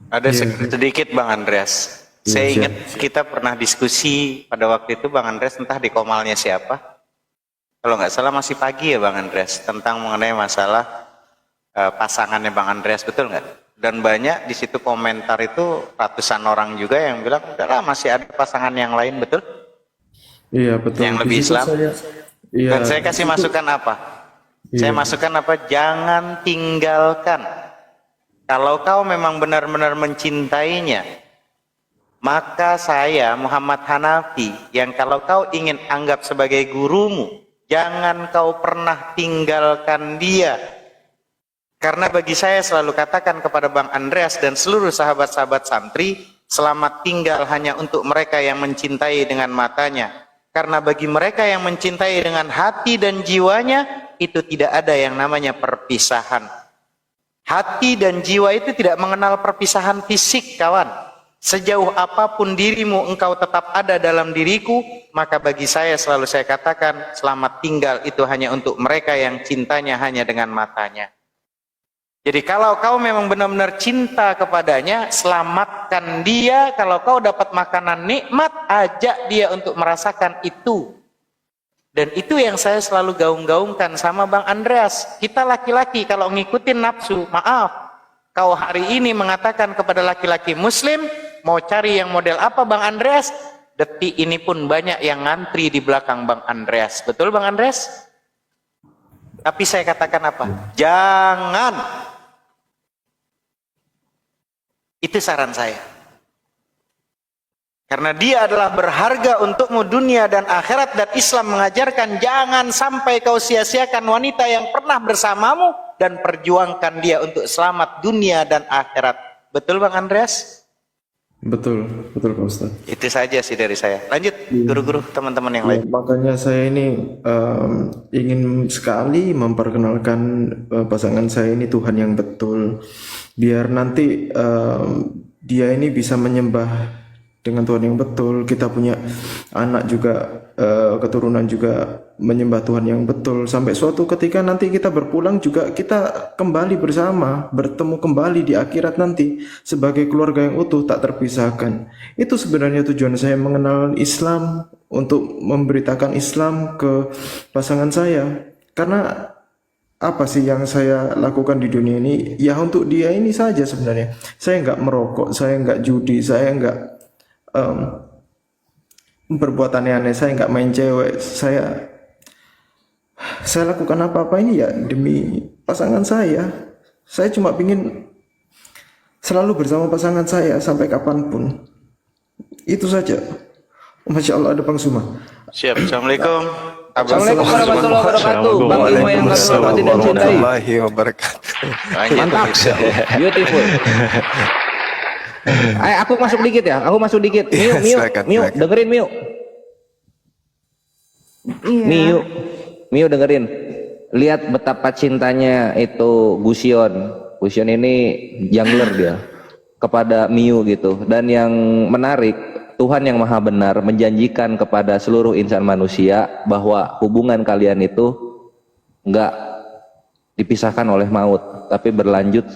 Ada sedikit Bang Andreas. Saya Iya, ingat kita pernah diskusi pada waktu itu Bang Andreas, entah di komalnya siapa. Kalau nggak salah masih pagi ya Bang Andreas, tentang mengenai masalah pasangannya Bang Andreas, betul nggak? Dan banyak di situ komentar itu ratusan orang juga yang bilang, udahlah masih ada pasangan yang lain, betul? Iya betul. Yang Di lebih situ Islam. iya, Dan saya di kasih situ- masukan apa? Saya masukkan apa? Jangan tinggalkan. Kalau kau memang benar-benar mencintainya, maka saya Muhammad Hanafi yang kalau kau ingin anggap sebagai gurumu, jangan kau pernah tinggalkan dia. Karena bagi saya selalu katakan kepada Bang Andreas dan seluruh sahabat-sahabat santri, selamat tinggal hanya untuk mereka yang mencintai dengan matanya. Karena bagi mereka yang mencintai dengan hati dan jiwanya, itu tidak ada yang namanya perpisahan. Hati dan jiwa itu tidak mengenal perpisahan fisik, kawan. Sejauh apapun dirimu, engkau tetap ada dalam diriku, maka bagi saya selalu saya katakan, selamat tinggal itu hanya untuk mereka yang cintanya hanya dengan matanya. Jadi kalau kau memang benar-benar cinta kepadanya, selamatkan dia. Kalau kau dapat makanan nikmat, ajak dia untuk merasakan itu. Dan itu yang saya selalu gaung-gaungkan sama Bang Andreas. Kita laki-laki kalau ngikutin nafsu, maaf, kau hari ini mengatakan kepada laki-laki muslim, mau cari yang model apa Bang Andreas? Detik ini pun banyak yang ngantri di belakang Bang Andreas. Betul Bang Andreas? Tapi saya katakan apa? Jangan. Itu saran saya. Karena dia adalah berharga untukmu dunia dan akhirat, dan Islam mengajarkan jangan sampai kau sia-siakan wanita yang pernah bersamamu dan perjuangkan dia untuk selamat dunia dan akhirat. Betul Bang Andreas? Betul Pak Ustadz. Itu saja sih dari saya. Lanjut guru-guru teman-teman yang lain. Makanya saya ini ingin sekali memperkenalkan pasangan saya ini Tuhan yang betul, biar nanti dia ini bisa menyembah dengan Tuhan yang betul. Kita punya anak juga, keturunan juga menyembah Tuhan yang betul, sampai suatu ketika nanti kita berpulang juga kita kembali bersama, bertemu kembali di akhirat nanti sebagai keluarga yang utuh tak terpisahkan. Itu sebenarnya tujuan saya mengenal Islam, untuk memberitakan Islam ke pasangan saya. Karena apa sih yang saya lakukan di dunia ini? Ya untuk dia ini saja sebenarnya. Saya nggak merokok, saya nggak judi, saya nggak berbuat aneh-aneh, saya nggak main cewek, saya lakukan apa-apa ini ya demi pasangan saya. Saya cuma ingin selalu bersama pasangan saya sampai kapanpun. Itu saja. Masya Allah, ada Bang Suma. Siap. Assalamualaikum. Assalamualaikum warahmatullahi wabarakatuh. Bang Imo yang kami hormati dan cintai. Mantap. Beautiful. Aku masuk dikit ya. Miu, dengerin Miu. Iya. Miu dengerin. Lihat betapa cintanya itu Gusion. Gusion ini jungler dia kepada Miu gitu. Dan yang menarik, Tuhan yang Maha Benar menjanjikan kepada seluruh insan manusia bahwa hubungan kalian itu enggak dipisahkan oleh maut, tapi berlanjut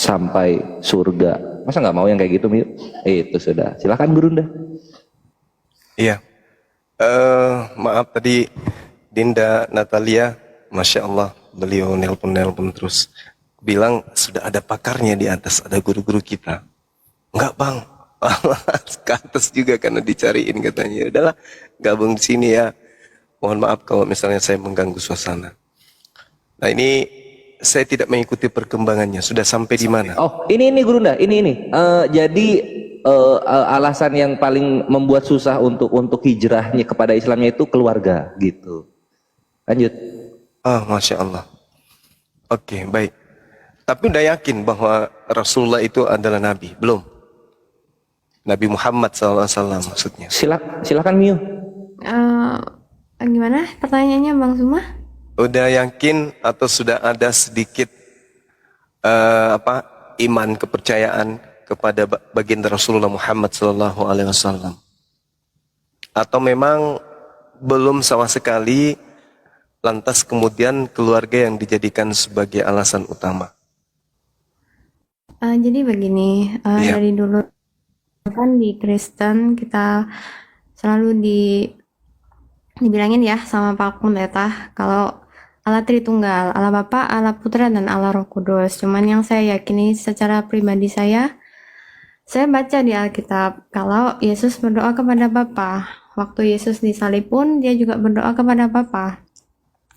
sampai surga. Masa nggak mau yang kayak gitu, Miu? Itu sudah. Silakan Gurunda. Iya. Maaf tadi Dinda Natalia, Masya Allah, beliau nelpon terus. Bilang sudah ada pakarnya di atas, ada guru-guru kita. Enggak Bang, ke atas juga karena dicariin katanya. Udahlah, gabung di sini ya. Mohon maaf kalau misalnya saya mengganggu suasana. Nah ini saya tidak mengikuti perkembangannya. Sudah sampai di mana? Oh, ini Gurunda, ini. Jadi alasan yang paling membuat susah untuk hijrahnya kepada Islamnya itu keluarga, gitu. Lanjut. Masya Allah. Oke, baik. Tapi udah yakin bahwa Rasulullah itu adalah Nabi? Belum? Nabi Muhammad SAW maksudnya. Silakan Miu. Gimana pertanyaannya Bang Suma? Udah yakin atau sudah ada sedikit iman, kepercayaan kepada baginda Rasulullah Muhammad SAW? Atau memang belum sama sekali, lantas kemudian keluarga yang dijadikan sebagai alasan utama? Jadi begini, dari dulu kan di Kristen kita selalu dibilangin ya sama Pak Pendeta kalau Allah Tritunggal, Allah Bapa, Allah Putra, dan Allah Roh Kudus. Cuman yang saya yakini secara pribadi saya baca di Alkitab kalau Yesus berdoa kepada Bapa. Waktu Yesus disalib pun dia juga berdoa kepada Bapa.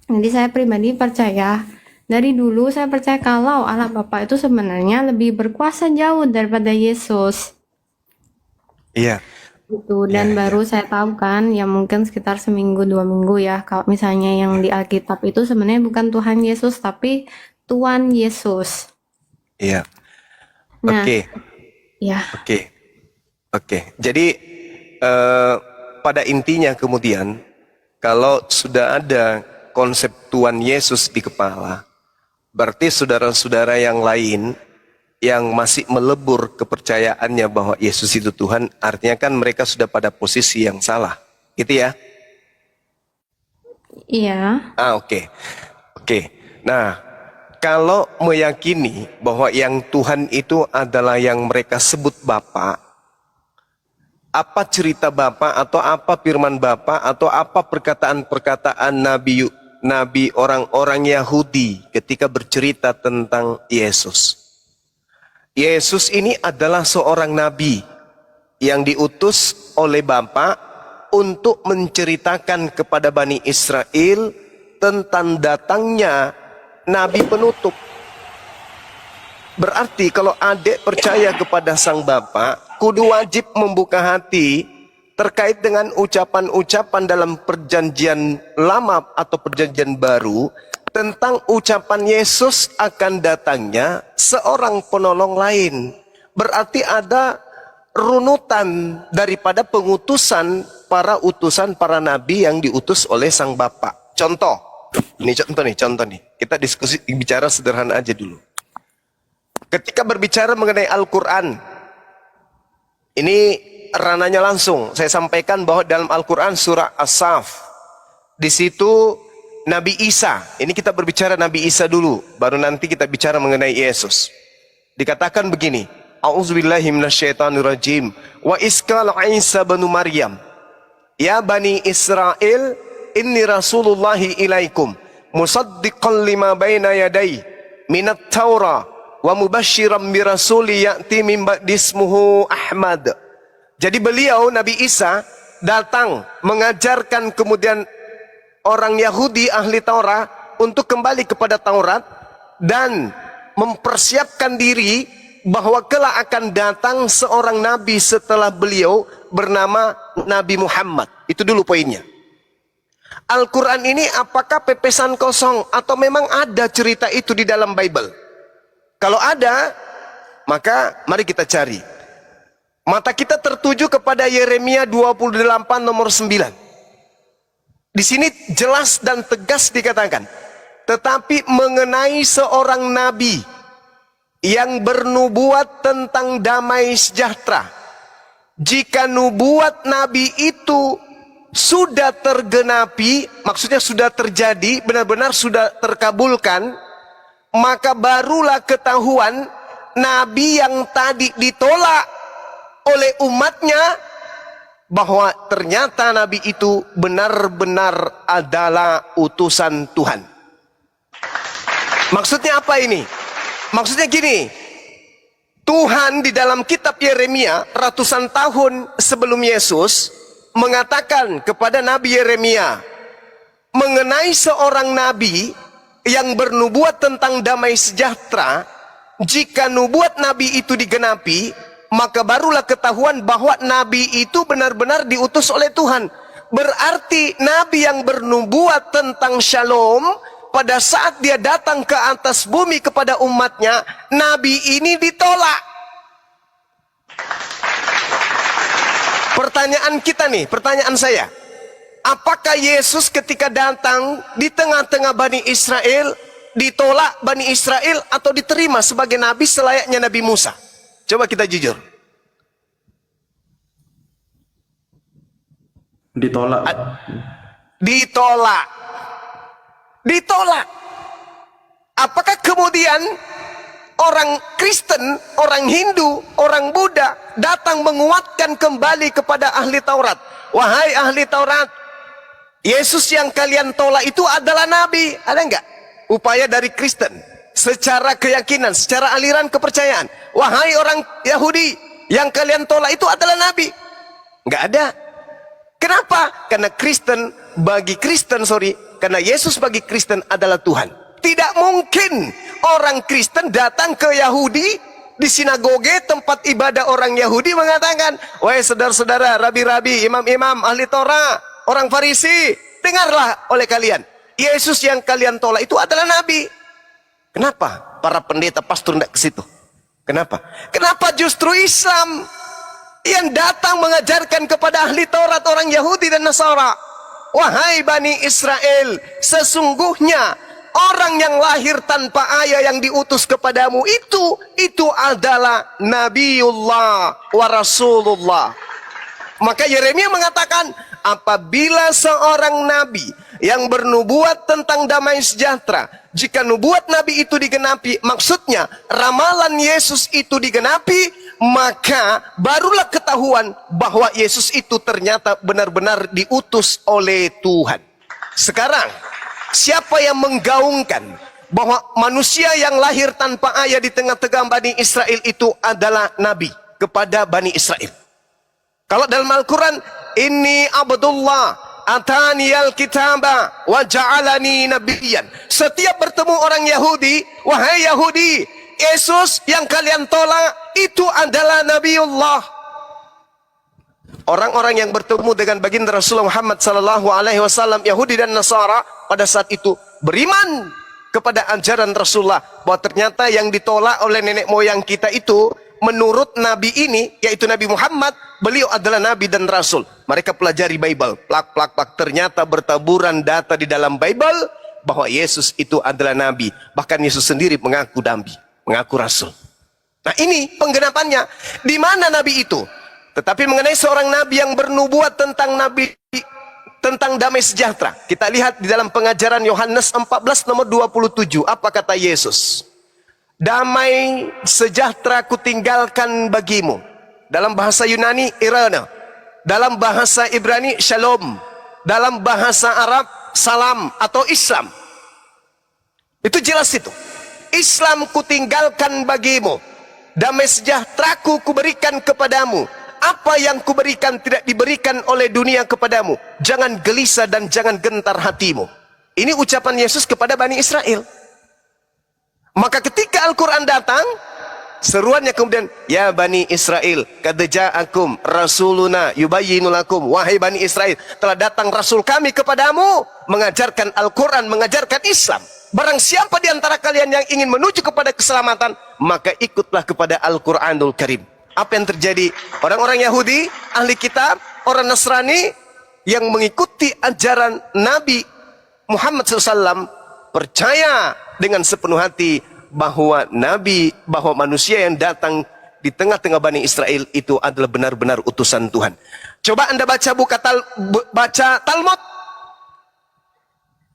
Jadi saya pribadi percaya, dari dulu saya percaya kalau Allah Bapa itu sebenarnya lebih berkuasa jauh daripada Yesus. Iya. Gitu. Dan baru saya tahu kan, ya mungkin sekitar seminggu 2 minggu ya, kalau misalnya yang di Alkitab itu sebenarnya bukan Tuhan Yesus, tapi Tuhan Yesus. Iya. Nah, Oke. ya, Oke. Jadi pada intinya kemudian kalau sudah ada konsep Tuhan Yesus di kepala, berarti saudara-saudara yang lain yang masih melebur kepercayaannya bahwa Yesus itu Tuhan, artinya kan mereka sudah pada posisi yang salah. Gitu ya? iya, Oke. Nah, kalau meyakini bahwa yang Tuhan itu adalah yang mereka sebut Bapa, apa cerita Bapa atau apa firman Bapa atau apa perkataan-perkataan nabi orang-orang Yahudi ketika bercerita tentang Yesus? Yesus ini adalah seorang nabi yang diutus oleh Bapa untuk menceritakan kepada Bani Israel tentang datangnya nabi penutup. Berarti kalau adik percaya kepada sang Bapa, kudu wajib membuka hati terkait dengan ucapan-ucapan dalam perjanjian lama atau perjanjian baru tentang ucapan Yesus akan datangnya seorang penolong lain. Berarti ada runutan daripada pengutusan para nabi yang diutus oleh sang Bapa. Contoh nih. Kita diskusi bicara sederhana aja dulu. Ketika berbicara mengenai Al-Quran, ini rananya langsung. Saya sampaikan bahwa dalam Al-Quran surah As-Saff, di situ Nabi Isa, ini kita berbicara Nabi Isa dulu, baru nanti kita bicara mengenai Yesus. Dikatakan begini, A'udzubillahi minasyaitonirrajim. Wa iskal Isa banu Maryam, ya Bani Israel, inni rasulullahi ilaikum, musaddiqan lima baina yadai, minat Taurah, wa mubashiram birasuli ya'ti min ba'dismuhu Ahmad. Jadi beliau, Nabi Isa, datang mengajarkan kemudian orang Yahudi ahli Taurat untuk kembali kepada Taurat dan mempersiapkan diri bahwa kelak akan datang seorang nabi setelah beliau bernama Nabi Muhammad. Itu dulu poinnya. Al-Quran ini apakah pepesan kosong atau memang ada cerita itu di dalam Bible? Kalau ada, maka mari kita cari. Mata kita tertuju kepada Yeremia 28 nomor 9. Di sini jelas dan tegas dikatakan, tetapi mengenai seorang nabi yang bernubuat tentang damai sejahtera, jika nubuat nabi itu sudah tergenapi, maksudnya sudah terjadi, benar-benar sudah terkabulkan, maka barulah ketahuan nabi yang tadi ditolak oleh umatnya bahwa ternyata nabi itu benar-benar adalah utusan Tuhan. Maksudnya apa ini? Maksudnya gini, Tuhan di dalam kitab Yeremia ratusan tahun sebelum Yesus mengatakan kepada Nabi Yeremia mengenai seorang nabi yang bernubuat tentang damai sejahtera. Jika nubuat nabi itu digenapi, maka barulah ketahuan bahwa nabi itu benar-benar diutus oleh Tuhan. Berarti nabi yang bernubuat tentang shalom, pada saat dia datang ke atas bumi kepada umatnya, nabi ini ditolak. Pertanyaan kita nih, pertanyaan saya, apakah Yesus ketika datang di tengah-tengah Bani Israel, ditolak Bani Israel atau diterima sebagai nabi selayaknya Nabi Musa? Coba kita jujur. Ditolak. Ditolak. Ditolak. Apakah kemudian orang Kristen, orang Hindu, orang Buddha datang menguatkan kembali kepada ahli Taurat? Wahai ahli Taurat, Yesus yang kalian tolak itu adalah nabi. Ada enggak upaya dari Kristen secara keyakinan, secara aliran kepercayaan? Wahai orang Yahudi, yang kalian tolak itu adalah nabi. Enggak ada. Kenapa? Karena bagi Kristen Karena Yesus bagi Kristen adalah Tuhan. Tidak mungkin orang Kristen datang ke Yahudi di sinagoge tempat ibadah orang Yahudi mengatakan, wahai saudara-saudara, rabi-rabi, imam-imam, ahli Torah, orang Farisi, dengarlah oleh kalian, Yesus yang kalian tolak itu adalah Nabi. Kenapa para pendeta pastor tidak ke situ? Kenapa? Kenapa justru Islam yang datang mengajarkan kepada ahli Taurat orang Yahudi dan Nasara, wahai Bani Israel, sesungguhnya orang yang lahir tanpa ayah yang diutus kepadamu itu adalah Nabiullah wa Rasulullah. Maka Yeremia mengatakan, apabila seorang nabi yang bernubuat tentang damai sejahtera, jika nubuat nabi itu digenapi, maksudnya ramalan Yesus itu digenapi, maka barulah ketahuan bahwa Yesus itu ternyata benar-benar diutus oleh Tuhan. Sekarang, siapa yang menggaungkan bahwa manusia yang lahir tanpa ayah di tengah-tengah Bani Israel itu adalah nabi kepada Bani Israel? Kalau dalam Al-Quran, Inni Abdullah atani al-kitaba wa ja'alani nabiyyan. Setiap bertemu orang Yahudi, wahai Yahudi, Yesus yang kalian tolak itu adalah Nabiullah. Orang-orang yang bertemu dengan baginda Rasulullah Muhammad sallallahu alaihi wasallam, Yahudi dan Nasara, pada saat itu beriman kepada ajaran Rasulullah bahwa ternyata yang ditolak oleh nenek moyang kita itu, menurut Nabi ini, yaitu Nabi Muhammad, beliau adalah Nabi dan Rasul. Mereka pelajari Bible, plak. Ternyata bertaburan data di dalam Bible bahwa Yesus itu adalah Nabi. Bahkan Yesus sendiri mengaku Nabi, mengaku Rasul. Nah ini penggenapannya. Di mana Nabi itu? Tetapi mengenai seorang Nabi yang bernubuat tentang tentang damai sejahtera, kita lihat di dalam pengajaran Yohanes 14 nomor 27. Apa kata Yesus? Damai sejahtera kutinggalkan bagimu. Dalam bahasa Yunani, Irana. Dalam bahasa Ibrani, Shalom. Dalam bahasa Arab, Salam atau Islam. Itu jelas itu. Islam kutinggalkan bagimu. Damai sejahteraku kuberikan kepadamu. Apa yang kuberikan tidak diberikan oleh dunia kepadamu. Jangan gelisah dan jangan gentar hatimu. Ini ucapan Yesus kepada Bani Israel. Maka ketika Al-Quran datang, seruannya kemudian, ya Bani Israel, qad ja'akum rasuluna yubayyinu lakum. Wahai Bani Israel, telah datang Rasul kami kepadamu, mengajarkan Al-Quran, mengajarkan Islam. Barang siapa di antara kalian yang ingin menuju kepada keselamatan, maka ikutlah kepada Al-Quranul Karim. Apa yang terjadi? Orang-orang Yahudi, ahli kitab, orang Nasrani, yang mengikuti ajaran Nabi Muhammad SAW, percaya dengan sepenuh hati bahwa Nabi, bahwa manusia yang datang di tengah-tengah Bani Israel itu adalah benar-benar utusan Tuhan. Coba Anda baca baca Talmud.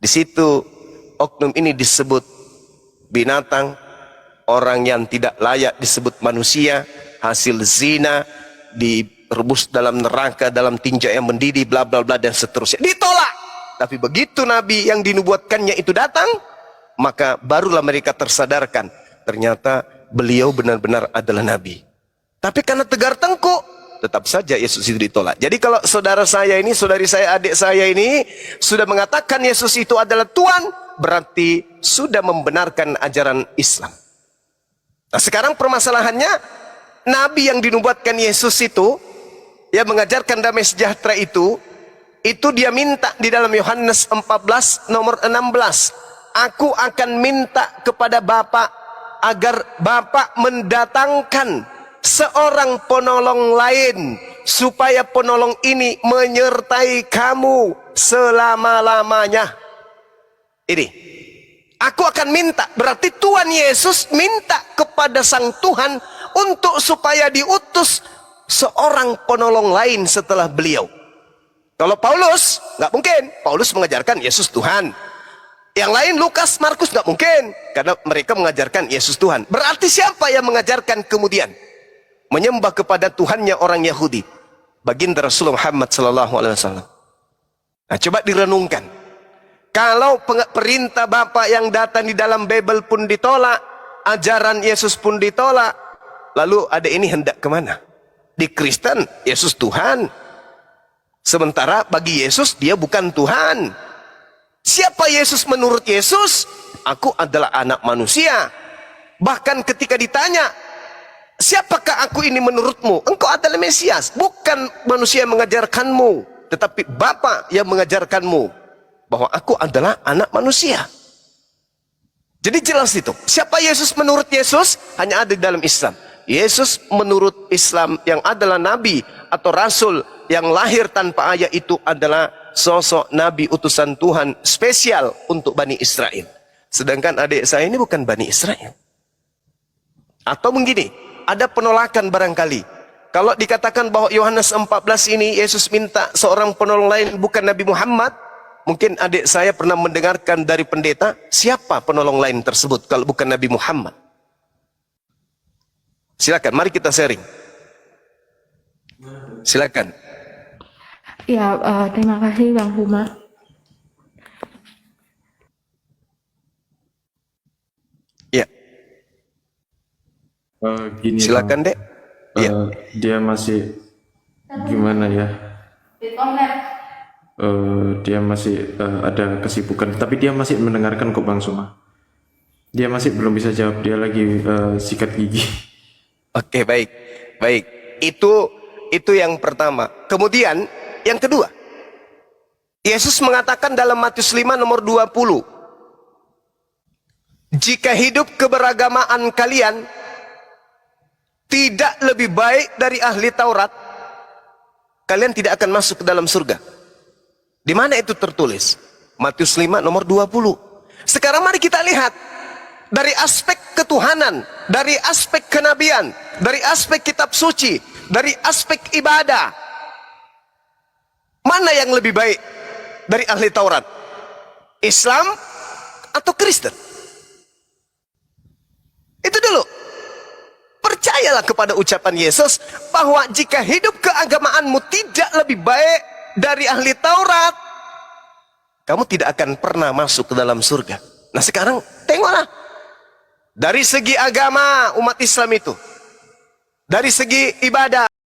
Di situ oknum ini disebut binatang, orang yang tidak layak disebut manusia, hasil zina, direbus dalam neraka, dalam tinja yang mendidih, bla bla bla dan seterusnya. Ditolak. Tapi begitu Nabi yang dinubuatkannya itu datang, maka barulah mereka tersadarkan, ternyata beliau benar-benar adalah Nabi. Tapi karena tegar tengkuk, tetap saja Yesus itu ditolak. Jadi kalau saudara saya ini, saudari saya, adik saya ini sudah mengatakan Yesus itu adalah Tuhan, berarti sudah membenarkan ajaran Islam. Nah sekarang permasalahannya, Nabi yang dinubuatkan Yesus itu, yang mengajarkan damai sejahtera itu dia minta di dalam Yohanes 14 nomor 16. Aku akan minta kepada Bapa agar Bapa mendatangkan seorang penolong lain, supaya penolong ini menyertai kamu selama-lamanya. Ini, aku akan minta, berarti Tuhan Yesus minta kepada Sang Tuhan untuk supaya diutus seorang penolong lain setelah beliau. Kalau Paulus, nggak mungkin. Paulus mengajarkan Yesus Tuhan. Yang lain Lukas, Markus nggak mungkin, karena mereka mengajarkan Yesus Tuhan. Berarti siapa yang mengajarkan kemudian menyembah kepada Tuhannya orang Yahudi? Baginda Rasulullah Muhammad SAW. Nah, coba direnungkan. Kalau perintah Bapa yang datang di dalam Bible pun ditolak, ajaran Yesus pun ditolak, lalu ada ini hendak kemana? Di Kristen, Yesus Tuhan. Sementara bagi Yesus, dia bukan Tuhan. Siapa Yesus menurut Yesus? Aku adalah anak manusia. Bahkan ketika ditanya, siapakah aku ini menurutmu? Engkau adalah Mesias. Bukan manusia yang mengajarkanmu, tetapi Bapa yang mengajarkanmu bahwa aku adalah anak manusia. Jadi jelas itu. Siapa Yesus menurut Yesus? Hanya ada di dalam Islam. Yesus menurut Islam yang adalah nabi atau rasul yang lahir tanpa ayah itu adalah sosok nabi utusan Tuhan spesial untuk Bani Israel. Sedangkan adik saya ini bukan Bani Israel. Atau begini, ada penolakan barangkali. Kalau dikatakan bahwa Yohanes 14 ini Yesus minta seorang penolong lain bukan Nabi Muhammad, mungkin adik saya pernah mendengarkan dari pendeta, siapa penolong lain tersebut kalau bukan Nabi Muhammad? Silakan, mari kita sharing. Silakan. Ya, terima kasih Bang Huma. Ya, Gini silakan Dek. Iya. dia masih gimana ya? Dia masih ada kesibukan, tapi dia masih mendengarkan kok Bang Suma. Dia masih belum bisa jawab, dia lagi sikat gigi. Oke, baik. Baik. Itu yang pertama. Kemudian yang kedua. Yesus mengatakan dalam Matius 5 nomor 20. Jika hidup keberagamaan kalian tidak lebih baik dari ahli Taurat, kalian tidak akan masuk ke dalam surga. Di mana itu tertulis? Matius 5 nomor 20. Sekarang mari kita lihat dari aspek ketuhanan, dari aspek kenabian, dari aspek kitab suci, dari aspek ibadah. Mana yang lebih baik dari ahli Taurat? Islam atau Kristen? Itu dulu. Percayalah kepada ucapan Yesus bahwa jika hidup keagamaanmu tidak lebih baik dari ahli Taurat, kamu tidak akan pernah masuk ke dalam surga. Nah sekarang tengoklah. Dari segi agama umat Islam itu, dari segi ibadah,